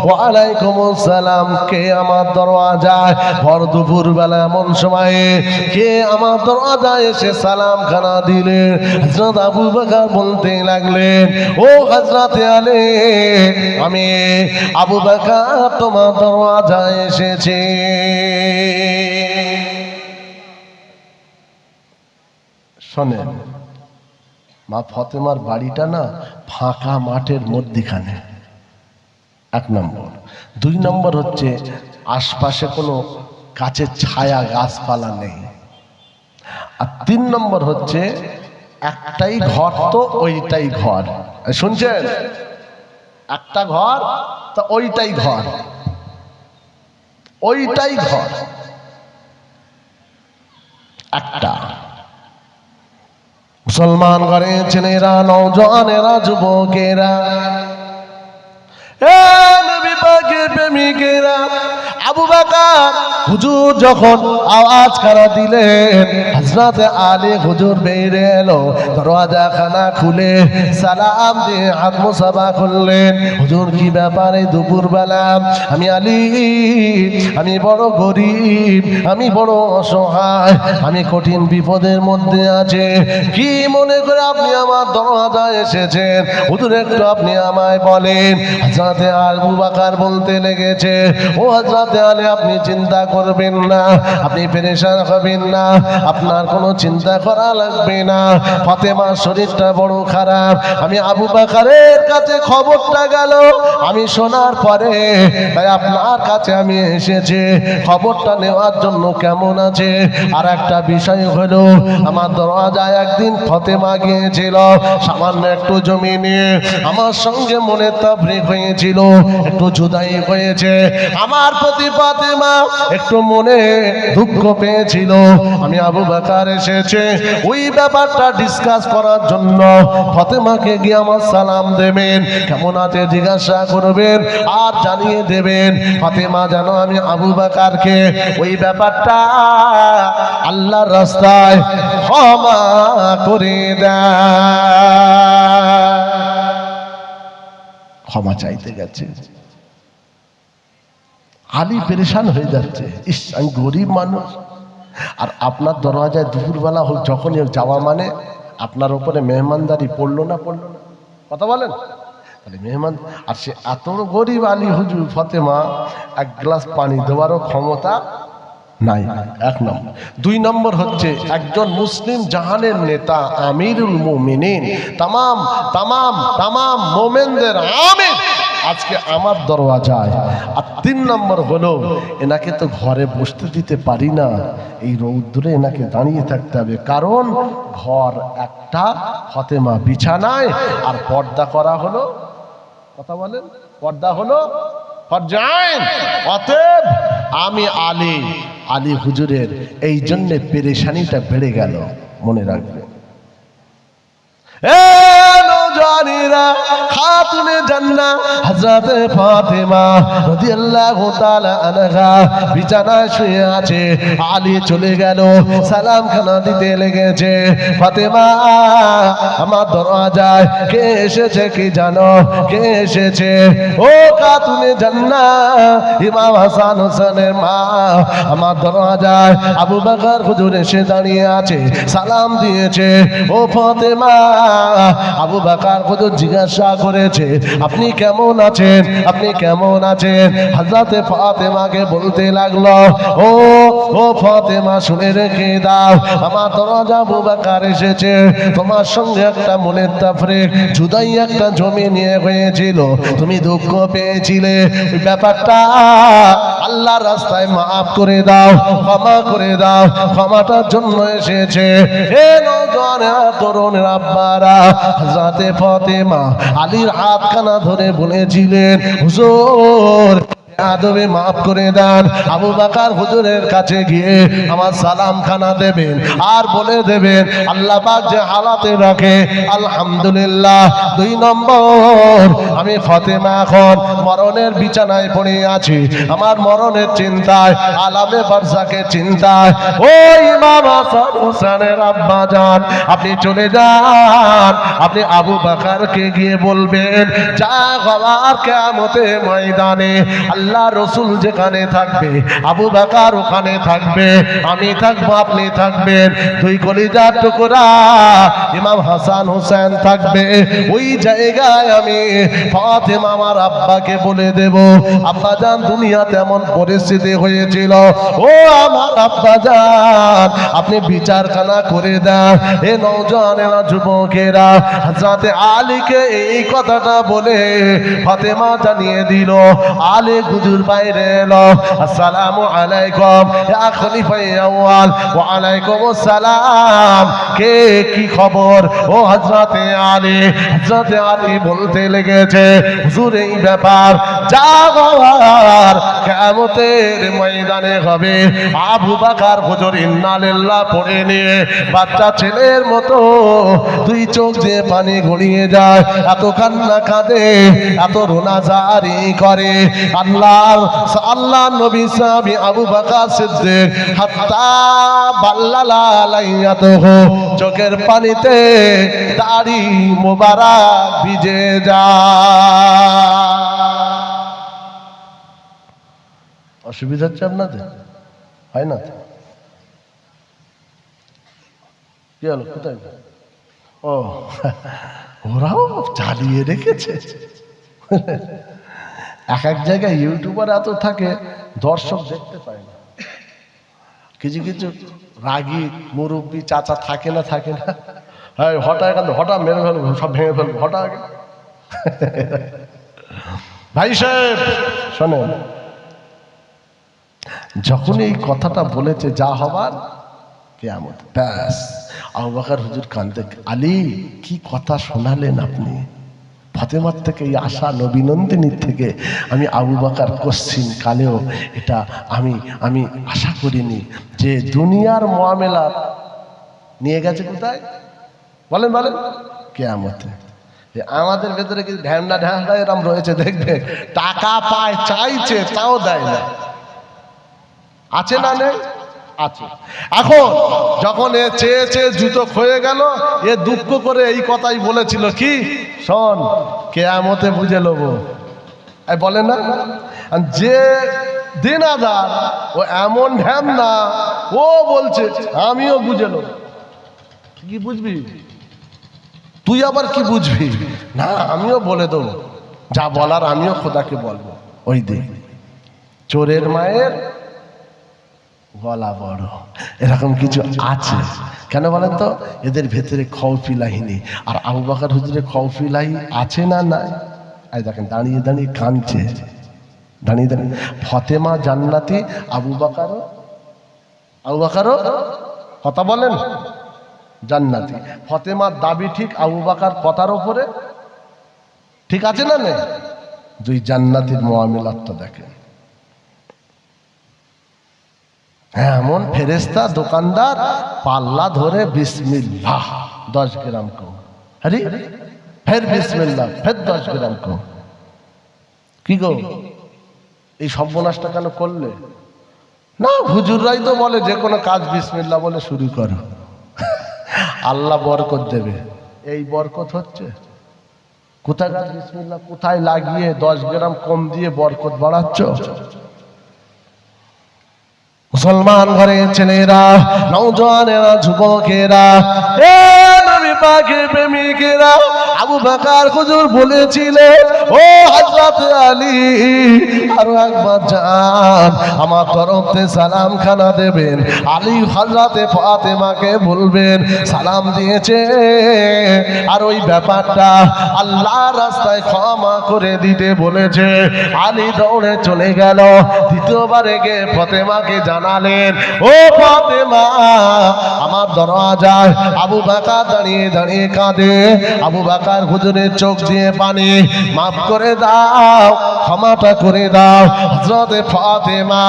ওয়া আলাইকুমুস সালাম। কে আমার দরওয়াজায় ভর দুপুর বেলা এমন সময়ে কে আমার দরওয়াজায় এসে সালামখানা দিলেন? হযরত আবু বকর বলতে লাগলেন, ও হযরতে আলী, আমি আবু বকর তোমার দরওয়াজায় এসেছি। শোনেন, মা ফতেমার বাড়িটা না ফাঁকা মাঠের মধ্যিখানে, এক নম্বর। দুই নম্বর হচ্ছে আশপাশে কোনো গাছের ছায়া গাছপালা নেই। আর তিন নম্বর হচ্ছে একটাই ঘর, তো ওইটাই ঘর। শুনছেন? একটা ঘর, তো ওইটাই ঘর, ওইটাই ঘর একটা। মুসলমান ঘরে ছেলেরা, নওজওয়ানেরা, যুবকেরা, এ নবী পাকের প্রেমিকেরা, আবু বকর হুজুর যখন আওয়াজ করা দিলেন, হযরতে আলী হুজুর বেরিয়ে এলো, দরওয়াজা খানা খুলে সালাম দিয়ে হাত মুসাফা করলেন। হুজুর কি ব্যাপারে দুপুর বেলা? আমি আলী, আমি বড় গরিব, আমি বড় অসহায়, আমি কঠিন বিপদের মধ্যে আছে। কি মনে করে আপনি আমার দরওয়াজায় এসেছেন? হুজুর একটু আপনি আমায় বলেন। হযরতে আবু বকর বলতে লেগেছে, ও হযরতে আলী, আপনি চিন্তা করবেন না, আপনি পেরেশান হবেন না, আপনার কোনো চিন্তা করা লাগবে না। ফাতেমার শরীরটা বড় খারাপ, আমি আবু বকরের কাছে খবরটা গেল, আমি শোনার পরে তাই আপনার কাছে আমি এসেছি খবরটা নেওয়ার জন্য কেমন আছে। আর একটা বিষয় হলো, আমার দরওয়াজায় একদিন ফাতেমা গিয়েছিল সামান্য একটু জমি নিয়ে, আমার সঙ্গে মনে তাফরিক হয়েছিল, একটু জুদাই হয়েছে, আমার প্রতি ফাতেমা একটু মনে দুঃখ পেয়েছিল। আমি আবু বকর এসেছে ওই ব্যাপারটা ডিসকাস করার জন্য। ফাতেমাকে গিয়ে আমার সালাম দেবেন, কেমন আছে জিজ্ঞাসা করবেন, আর জানিয়ে দেবেন ফাতেমা যেন আমি আবু বকরকে ওই ব্যাপারটা আল্লাহর রাস্তায় ক্ষমা করে দেয়। ক্ষমা চাইতে গেছে, আলী পেরেশান হয়ে যাচ্ছে, ইস আমি গরিব মানুষ, আর আপনার দরওয়াজায় দুপুরবেলা হোক যখনই যাওয়া মানে আপনার উপরে মেহমানদারি পড়লো না পড়লো না, কথা বলেন? তাহলে মেহমান, আর সে এত গরিব আলী হুজুর, ফাতেমা এক গ্লাস পানি দেওয়ারও ক্ষমতা নাই, এক নম্বর। দুই নম্বর হচ্ছে একজন মুসলিম জাহানের নেতা, আমিরুল মুমিনিন, তামাম তামাম তামাম মোমেনদের আমির আজকে আমার দরওয়াজায়। আর তিন নম্বর হলো, এনাকে তো ঘরে বসতে দিতে পারি না, এই রৌদ্রে এনাকে দাঁড়িয়ে থাকতে হবে, কারণ ঘর একটা, ফাতেমা বিছানায়, আর পর্দা করা হলো, কথা বলেন, পর্দা হলো ফরজাইন। অতএব আমি আলী হুজুরের এই জন্য পেরেশানিটা বেড়ে গেল, মনে রাখবে। খাতুনে জান্নাত হযরতে ফাতেমা রাদিয়াল্লাহু তাআলা আনহা বিছানায় শুয়ে আছে, আলী চলে গেল, সালাম খানা দিতে লেগেছে। ফাতেমা, আমার দরওয়াজায় কে এসেছে কি জানো? কে এসেছে? ও খাতুনে জান্নাত, ইমাম হাসান হোসেনের মা, আমার দরওয়াজায় আবু বকর হুজুর এসে দাঁড়িয়ে আছে, সালাম দিয়েছে। ও ফাতেমা, আবু বকর হুজুর জিজ্ঞাসা করেছে, আপনি কেমন আছেন? আপনি কেমন আছেন? হযরতে ফাতেমাকে বলতে লাগলো, ও ফাতেমা, শুনে রেখে দাও, আমার দরওয়াজা আবু বকর এসেছে, তোমার সঙ্গে একটা মনের তাফরিক, জুদাই একটা জমি নিয়ে হয়েছিল, তুমি দুঃখ পেয়েছিলে, ওই ব্যাপারটা আল্লাহর রাস্তায় মাফ করে দাও, ক্ষমা করে দাও, ক্ষমাটার জন্য এসেছে। হে নওজওয়ানেরা, তরুণের আব্বারা, হযরতে ফাতেমা আলীর হাতখানা ধরে বলেছিলেন, হুজুর আদবে মাফ করে দেন। আবু বকর হুজুরের কাছে গিয়ে আমার সালাম খানা দেবেন আর বলে দেবেন আল্লাহ পাক যে হালাতে রাখে আলহামদুলিল্লাহ। 2 নম্বর, আমি ফাতেমা এখন মরণের বিছানায় পড়ে আছি, আমার মরণের চিন্তায়, আলামে বারজাখের চিন্তায়। ও ইমাম হাসান হোসেনের আব্বা জান, আপনি চলে যান, আপনি আবু বকরকে গিয়ে বলবেন যা হওয়ার কিয়ামতের ময়দানে আল্লাহ রসুল যেখানে থাকবে আবু বকর ওখানে থাকবে, আমি থাকবো আপনি থাকবেন, 2 কলিজার টুকরা ইমাম হাসান হোসেন থাকবে। ওই জায়গায় আমি ফাতেমা আমার আব্বাকে বলে দেব আব্বা জান দুনিয়াতে এমন পরিস্থিতি হয়েছিল, ও আমার আব্বা জান আপনি বিচারখানা করে দেন। এ নওজওয়ানেরা যুবকেরা হযরতে আলীকে এই কথাটা বলে ফাতেমা জানিয়ে দিল। আলী হুজুর বাইরে এলো, আসসালামু আলাইকুম ইয়া খলিফা আউয়াল। ওয়া আলাইকুম আসসালাম, কে কি খবর? ও হযরতে আলী। হযরতে আলী বলতে লেগেছে হুজুর এই ব্যাপার যা হওয়ার কিয়ামতের ময়দানে হবে। আবু বকর হুজুর ইন্না লিল্লাহ পড়ে নিয়ে বাচ্চা ছেলের মতো 2 চোখ যে পানি গড়িয়ে যায়, এত কান্না কাঁদে, এত রোনাজারি করে। আল্লাহ নবী সাহাবী আবু বকর সিদ্দিক হাত্তা বাল্লালা আলাইয়াতুহু, চোখের পানিতে দাড়ি মোবারক ভিজে যায়। অসুবিধা হচ্ছে আপনাদের? হয় না? কি হলো? কোথায়? ও ওরাও চালিয়ে রেখেছে। এক এক জায়গায় ইউটিউবার এত থাকে দর্শক দেখতে পায় না। কিছু কিছু রাগী মুরব্বী চাচা থাকে না, থাকে না, হ্যাঁ হঠাৎ হঠাৎ মেরে ফেলবো, সব ভেঙে ফেলবো হঠাৎ আগে। ভাই সাহেব শোনেন, যখন এই কথাটা বলেছে যা হবার কিয়ামত, ব্যাস আবু বকর হুজুর কাঁদতে, আলী কি কথা শোনালেন আপনি? ফাতেমার থেকে এই আশা নবীনন্দিনীর থেকে আমি আবু বকর কোশ্চিন কালেও এটা আমি আশা করিনি যে দুনিয়ার মুআমেলা নিয়ে গেছে কোথায় বলেন বলেন? কিয়ামতে। আমাদের ভেতরে কি ঢ্যান্ডা ঢ্যান্ডা এরম রয়েছে, দেখবে টাকা পায় চাইছে তাও দেয় না, আছে না নেই? আছে। এখন যখন এ চেয়ে চেয়ে জুতো ক্ষয়ে গেল, এ দুঃখ করে এই কথাই বলেছিল কি, শোন কিয়ামতে বুঝে লবো, বলে না? যে দিনাদার ও এমন ঢ্যামনা, ও বলছে আমিও বুঝে লব। কি বুঝবি তুই? আবার কি বুঝবি? না আমিও বলে দেবো, যা বলার আমিও খোদাকে বলবো। ওই দিন চোরের মায়ের গলা বড়, এরকম কিছু আছে। কেন বলেন তো? এদের ভেতরে খৌফিলাহিনী। আর আবু বকর হুজুরের খৌফিলাহি আছে না নাই? এই দেখেন দাঁড়িয়ে দাঁড়িয়ে কাঁদছে, দাঁড়িয়ে দাঁড়িয়ে। ফাতেমা জান্নাতি, আবু বকরও কথা বলেন জান্নাতি। ফাতেমার দাবি ঠিক, আবু বকর কথার উপরে ঠিক আছে না নেই? 2 জান্নাতীর মুআমিলাতটা দেখেন। এমন ফেরেশতা দোকানদার পাল্লা ধরে বিসমিল্লাহ 10 গ্রাম কম, আরে ফের বিসমিল্লাহ ফের 10 গ্রাম কম। কি গো এই সর্বনাশটা কেন করলে? না হুজুররাই তো বলে যে কোনো কাজ বিসমিল্লাহ বলে শুরু করো, আল্লাহ বরকত দেবে। এই বরকত হচ্ছে কোথায়? বিসমিল্লাহ কোথায় লাগিয়ে 10 গ্রাম কম দিয়ে বরকত বাড়াচ্ছ? মুসলমান ঘরের ছেলেরা, নওজওয়ানেরা, যুবকেরা, এ নবী পাকের প্রেমিকেরা, আবু বকর হুজুর বলেছিলেন ও হযরত আলী আরো একবার যান, আমার তরফ থেকে সালাম খানা দেবেন। আলী হযরতে ফাতেমাকে বলবেন সালাম দিয়েছে, আর ওই ব্যাপারটা আল্লাহর রাস্তায় ক্ষমা করে দিতে বলেছে। আলী দৌড়ে চলে গেল, দ্বিতীয়বারে গিয়ে ফাতেমাকে জানালেন ও ফাতেমা আমার দরওয়াজায় আবু বকর দাঁড়িয়ে দাঁড়িয়ে কাঁদে। আবু বকর বাকার হুজুরের চোখ দিয়ে পানি, মাফ করে দাও, ক্ষমাটা করে দাও। হযরতে ফাতেমা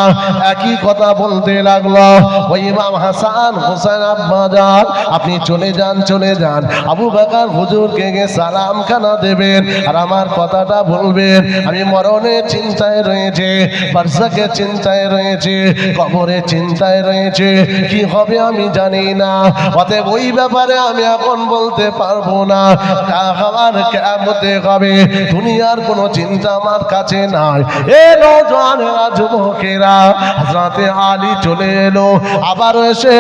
একই কথা বলতে লাগলো, ওই ইমাম হাসান হোসেন আব্বাজান আপনি চলে যান, চলে যান, আবু বকর হুজুরকে গিয়ে সালাম খানা দেবেন আর আমার কথাটা বলবেন, আমি মরণের চিন্তায় রয়েছে, বারযাখের চিন্তায় রয়েছে, কবরের চিন্তায় রয়েছে, কি হবে আমি জানি না। অতএব ওই ব্যাপারে আমি এখন বলতে পারবো না, আমার কিয়ামতে হবে, দুনিয়ার কোনো চিন্তা আমার কাছে নাই। এ নওজওয়ানেরা, যুবকেরা, হযরতে আলী চলে এলো আবার এসে,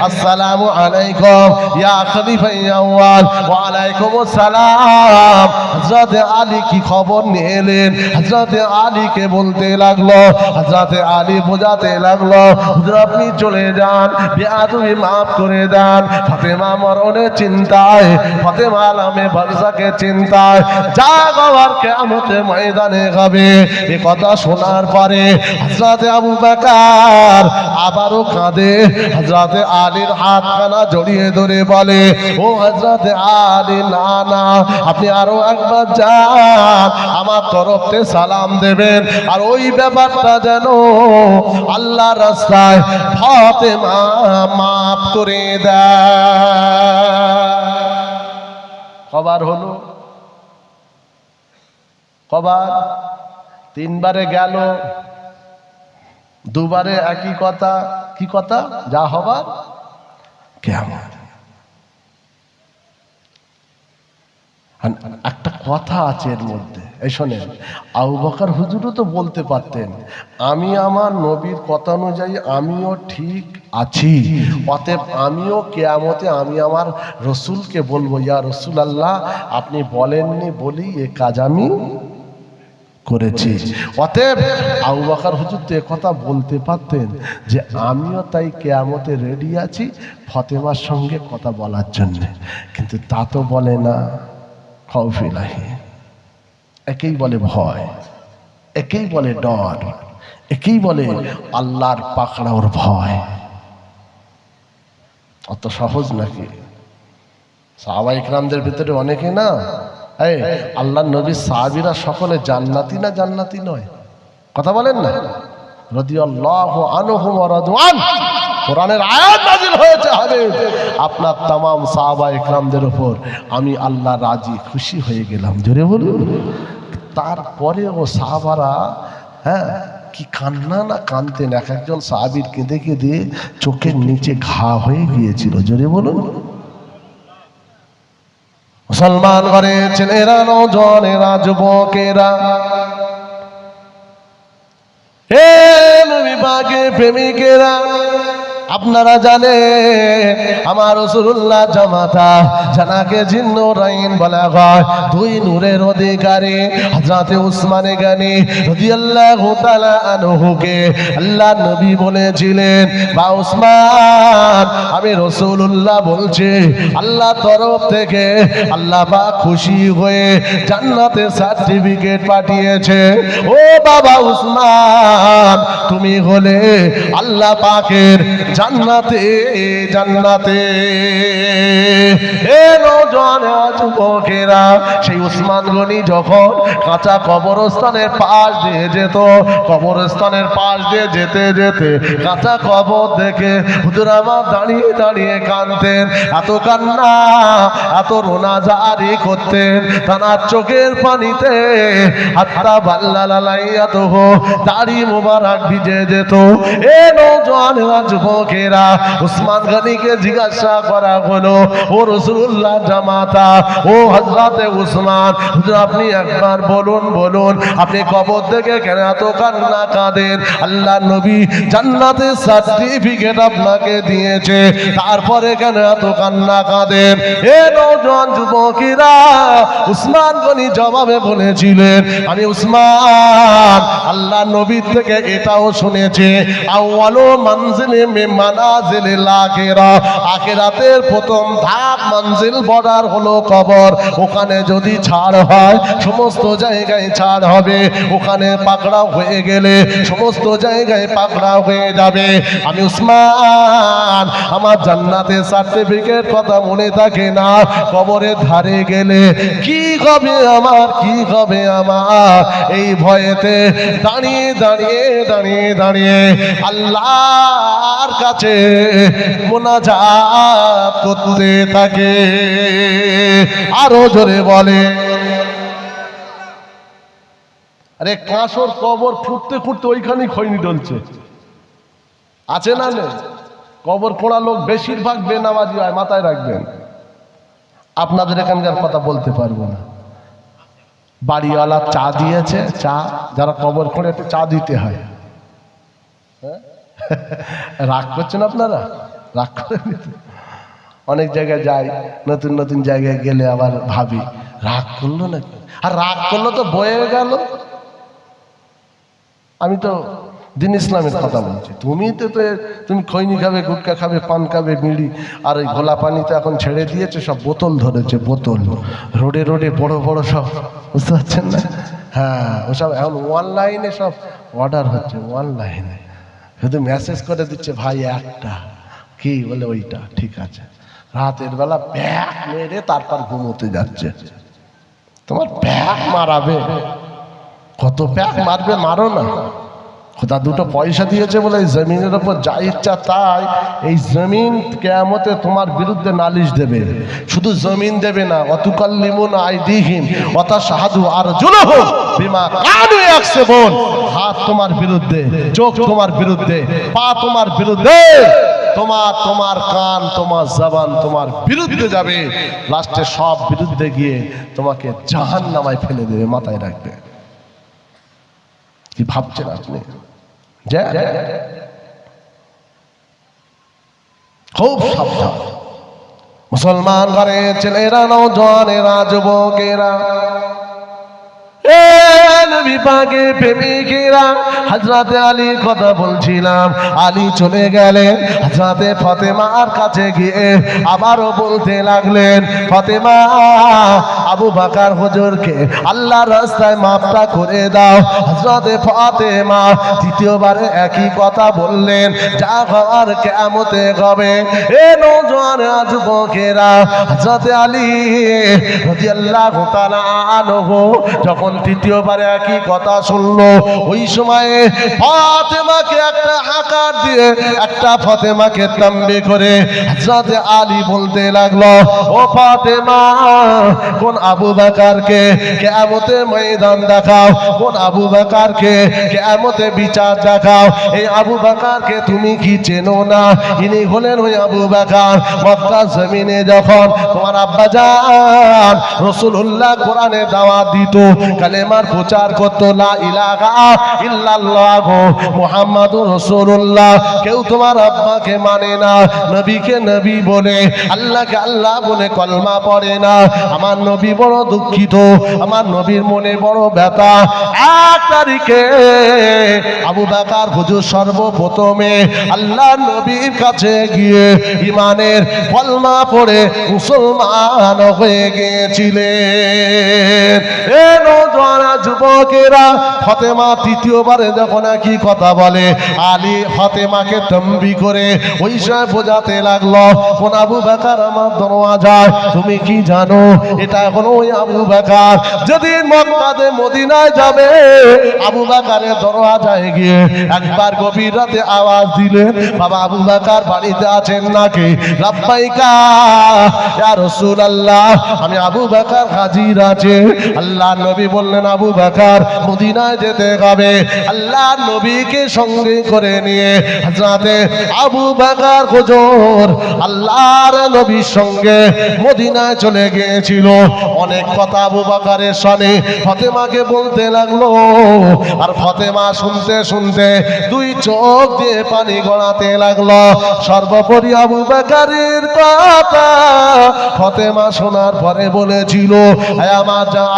আসসালামু আলাইকুম ইয়া খলিফা আউয়াল। ওয়া আলাইকুমুস সালাম। হযরতে আলী কি খবর নিয়ে এলেন? হযরতে আলীকে বলতে লাগলো, হযরতে আলী বোঝাতে লাগলো, হুজুর আপনি চলে যান, বেয়াদবি মাফ করে দেন। ফাতেমা মরণের চিন্তায়, ফাতেমা আলামে বারযাখের চিন্তায়, যা হওয়ার কিয়ামতের ময়দানে হবে। এ কথা শোনার পরে হযরতে আবু বকর আবারও কাঁদে, হযরতে আলীর হাতখানা জড়িয়ে ধরে বলে, ও হযরতে আলী, না না, আপনি আরো একবার যান, আমার তরফ থেকে সালাম দেবেন, আর ওই ব্যাপারটা যেন আল্লাহর রাস্তায় ফাতেমা মাফ করে দেয়। কবার হলো? কবার? তিনবারে গেল, দুবারে একই কথা। কি কথা? যা হবার কিয়ামত। একটা কথা আছে এর মধ্যে, এই শোনেন, আবু বকর হুজুরও তো বলতে পারতেন, আমি আমার নবীর কথা অনুযায়ী আমিও ঠিক আছি, অতএব আমিও কিয়ামতে আমি আমার রসুলকে বলবো, ইয়া রাসূলুল্লাহ আপনি বলেননি বলি এ কাজ আমি করেছি। অতএব আবু বকর হুজুর তো কথা বলতে পারতেন যে আমিও তাই কিয়ামতে রেডি আছি ফাতেমার সঙ্গে কথা বলার জন্য, কিন্তু তা তো বলে না। খাউফিলাহি, একেই বলে ভয়, একেই বলে ডর, একেই বলে আল্লাহর পাকড়াওর ভয়। অত সহজ নাকি? সাহাবায়ে কেরামদের ভিতরে অনেকে না, এই আল্লাহর নবীর সাহাবীরা সকলে জান্নাতি না জান্নাতি নয়? কথা বলেন না? রাদিয়াল্লাহু আনহুম ওয়া রাদওয়ান, কোরআনের আয়াত নাযিল হয়েছে হবে আপনার तमाम সাহাবায়ে কেরামদের উপর, আমি আল্লাহ রাজি খুশি হয়ে গেলাম। জোরে বলুন। তারপরে ও সাহাবারা হ্যাঁ কি কান্না না কাঁদতেন, এক একজন সাহাবীর কেঁদে কেঁদে চোখের নিচে ঘা হয়ে গিয়েছিল। জোরে বলুন। মুসলমান ঘরে ছেলেরা, নওজওয়ানেরা, যুবকেরা, হে নবী পাকের প্রেমিকেরা, আপনারা জানেন আমার রাসূলুল্লাহ জামাতা জানাকে জিন্নুরাইন বলা হয়, দুই নূরের অধিকারী হযরতে উসমান গনি রাদিয়াল্লাহু তাআলা আনহুকে আল্লাহ নবী বলেছিলেন, বা উসমান আমি রাসূলুল্লাহ বলছি আল্লাহর তরফ থেকে আল্লাহ পাক খুশি হয়ে জান্নাতের সার্টিফিকেট পাঠিয়েছে। ও বাবা উসমান, তুমি হলে আল্লাহ পাকের জান্নাতে জান্নাতে। এ নওজওয়ান যুবকেরা, সেই উসমান গনি যখন কাঁচা কবরস্থানের পাশ দিয়ে যেত, কবরস্থানের পাশ দিয়ে যেতে যেতে কাঁচা কবর দেখে হুজুর আমার দাঁড়িয়ে দাঁড়িয়ে কাঁদতেন, এত কান্না এত রোনাজারি করতেন, তার চোখের পানিতে হাত্তা বাল্লালাইয়াত হো, দাড়ি মোবারক ভিজে যেত। এ নওজওয়ান যুবকেরা, উসমান গনিকে জিজ্ঞাসা করা হলো, ও রাসূলুল্লাহ জামাতা, ও হযরতে উসমান, হুজুর আপনি একবার বলুন বলুন আপনি কবর থেকে কেন এত কান্না কাঁদেন? আল্লাহ নবী জান্নাতের সার্টিফিকেট আপনাকে দিয়েছে, তারপরে কেন এত কান্না কাঁদেন? এ নওজওয়ান যুবকেরা, উসমান গনি জবাবে বলেছিলেন, আমি উসমান আল্লাহ নবীর থেকে এটাও শুনেছি, আউয়ালু মানজিলি মিন মানাজিলিল আখিরাহ, আখিরাতের প্রথম ধাপ মঞ্জিল বর্ডার হলো কবর। ওখানে যদি ছাড় হয় সমস্ত জায়গায় ছাড় হবে, ওখানে পাকড়াও হয়ে গেলে সমস্ত জায়গায় পাকড়াও হয়ে যাবে। আমি উসমান আমার জান্নাতের সার্টিফিকেট কথা মনে থাকে না, কবরের ধারে গেলে কি হবে আমার, কি হবে আমার, এই ভয়েতে দাঁড়িয়ে দাঁড়িয়ে দাঁড়িয়ে দাঁড়িয়ে আল্লাহর কাছে মুনাজাত করতে থাকে। আরো জোরে বলে। আরে কাঁসর কবর ফুটতে ফুটতে ওইখানেই খৈনি ডলছে, আছে না নেই? কবর খোঁড়া লোক বেশিরভাগ বেনামাজি হয়, মাথায় রাখবেন। আপনাদের এখানকার কথা বলতে পারবো না। বাড়িওয়ালা চা দিয়েছে, চা যারা কবর খোঁড়ে একটু চা দিতে হয়। রাগ করছেন আপনারা? রাগ করেন? অনেক জায়গায় যাই, নতুন নতুন জায়গায় গেলে আবার ভাবি রাগ করলো নাকি, আর রাগ করলো তো বয়ে গেল। আমি তো দিন ইসলামের কথা বলছি। তুমি খৈনি খাবে, গুটকা খাবে, পান খাবে, বিড়ি, আর ওই ঘোলা পানি তো এখন ছেড়ে দিয়েছে, সব বোতল ধরেছে, বোতল রোডে রোডে বড় বড় সব, বুঝতে পারছেন না? হ্যাঁ, ওসব এখন অনলাইনে সব অর্ডার হচ্ছে, অনলাইনে শুধু মেসেজ করে দিচ্ছে, ভাই একটা কি বলে ওইটা ঠিক আছে। রাতের বেলা ব্যাগ মেরে তারপর ঘুমোতে যাচ্ছে। তোমার ব্যাগ মারাবে, কত ব্যাগ মারবে, মারো না। খোদা দুটো পয়সা দিয়েছে বলে এই জমিনের ওপর যা ইচ্ছা তাই। এই জমিন কিয়ামতে তোমার বিরুদ্ধে নালিশ দেবে। শুধু জমিন দেবে না, অতুকাল্লিমুনা আইদিহিম ওয়া তাশহাদু আরজুলুহুম বিমা কানু ইয়াকসিবুন। হাত তোমার বিরুদ্ধে, চোখ তোমার বিরুদ্ধে, পা তোমার বিরুদ্ধে, তোমার কান, তোমার জবান তোমার বিরুদ্ধে যাবে। লাস্টে সব বিরুদ্ধে গিয়ে তোমাকে জাহান্নামায় ফেলে দেবে, মাথায় রাখবে। কি ভাবছেন আপনি? খুব সাবধান মুসলমান ঘরে ছেলেরা, নওজওয়ানেরা, যুবকেরা, বিভাগে প্রেমিকেরা। হযরতে আলীর কথা বলছিলাম। আলী চলে গেলেন, হযরতে ফাতেমার কাছে গিয়ে আবারও বলতে লাগলেন, ফাতেমা, আবু বকর হুজুরকে আল্লাহর রাস্তায় মাফটা করে দাও। হযরতে ফাতেমা তৃতীয়বারে একই কথা বললেন, যা হওয়ার কিয়ামতে হবে। এ নওজওয়ান যুবকেরা, হযরতে আলী রাদিয়াল্লাহু তাআলা আনহু যখন তৃতীয়বারে একই কথা শুনলো, ওই সময়ে ফাতেমাকে একটা হাকার দিয়ে, একটা ফাতেমাকে তাম্বি করে হযরতে আলী বলতে লাগলো, ও ফাতেমা, কোন আবু বকরকে কিয়ামতের ময়দান দেখাও, কোন আবু বকরকে কিয়ামতে বিচার দেখাও। এই আবু বকরকে তুমি কি চেনো না? ইনি হলেন ওই আবু বকর, মক্কা জমিনে যখন তোমার আব্বা জান রাসূলুল্লাহ কোরআনে দাওয়াত দিত, কালেমার প্রচার করত, লা ইলাহা ইল্লাল্লাহ মুহাম্মাদুর রাসূলুল্লাহ। কেউ তোমার আব্বাকে মানে না, নবীকে নবী বলে, আল্লাহকে আল্লাহ বলে কলমা পড়ে না। আমার নবী বড় দুঃখিত, আমার নবীর মনে বড় ব্যথা। 1 তারিখে আবু বকর হুজুর সর্বপ্রথমে আল্লাহর নবীর কাছে গিয়ে ঈমানের কলমা পড়ে মুসলমান হয়ে গিয়েছিলেন। এ নওজওয়ান যুবকেরা, ফাতেমা তৃতীয়বারে যখন একই কথা বলে, আলী ফাতেমাকে তাম্বি করে ওই সময় বোঝাতে লাগলো, কোন আবু বকর আমার দরওয়াজায়, তুমি কি জানো এটা এখন ওই আবু বকর যেদিন মক্কাতে মদিনায় যাবে, আবু বকরের দরওয়াজায় গিয়ে একবার গভীর রাতে আওয়াজ দিলেন, বাবা আবু বকর বাড়িতে আছেন নাকি? লাব্বাইকা ইয়া রাসূলুল্লাহ, আমি আবু বকর হাজির আছে। আল্লাহর নবী বললেন, আবু বকর মদিনায় যেতে হবে। আল্লাহর নবীকে সঙ্গে করে নিয়ে হযরতে আবু বকর হুজুর আল্লাহর নবীর সঙ্গে মদিনায় চলে গিয়েছিল। অনেক কথা আবু বকরের শানে ফাতেমাকে বলতে লাগলো, আর ফাতেমা শুনতে শুনতে 2 চোখ দিয়ে পানি গড়াতে লাগলো। সর্বোপরি আবু বকরের কথা ফাতেমা শোনার পরে বলেছিল,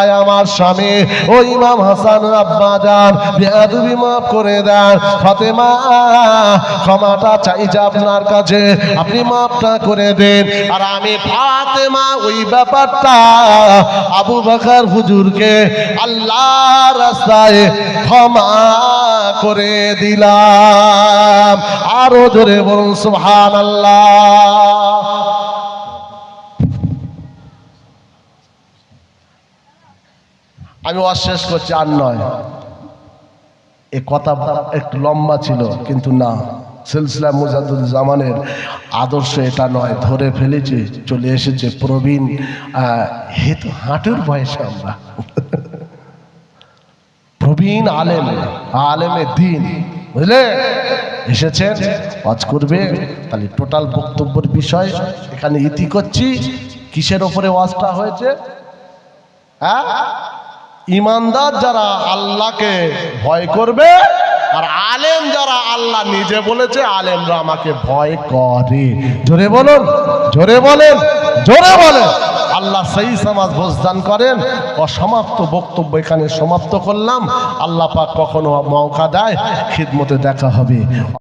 আয় আমার স্বামী, ওই ইমাম হাসান আব্বা যান বেয়াদবি মাফ করে দেন। ফাতেমা ক্ষমাটা চাইছে আপনার কাছে, আপনি মাফটা করে দেন। আর আমি ফাতেমা ওই ব্যাপারটা আবু বকর হুজুরকে আল্লাহর রাস্তায় ক্ষমা করে দিলাম। আরো জোরে বলুন সুবহানাল্লাহ। আমি অশেষ করছি, আর নয়, এ কথা একটু লম্বা ছিল, কিন্তু না, সিলসিলা মুজাদ্দিদ জামানের আদর্শ এটা নয়, ধরে ফেলেছে, চলে এসেছে প্রবীণ হাঁটুর বয়সে আমরা প্রবীণ আলেমে দ্বীন, বুঝলে, এসেছেন ওয়াজ করবে। তাহলে টোটাল বক্তব্যের বিষয় এখানে ইতি করছি। কিসের ওপরে ওয়াজটা হয়েছে? হ্যাঁ, ইমানদার যারা আল্লাহকে ভয় করবে, আর আলেম যারা, আল্লাহ নিজে বলেছে আলেমরা আমাকে ভয় করে। জোরে বলুন, জোরে বলেন, জোরে বলেন। আল্লাহ সেই সমাজ ভোজদান করেন। অসমাপ্ত বক্তব্য এখানে সমাপ্ত করলাম। আল্লাহ পাক কখনো মৌকা দেয় খিদমতে দেখা হবে।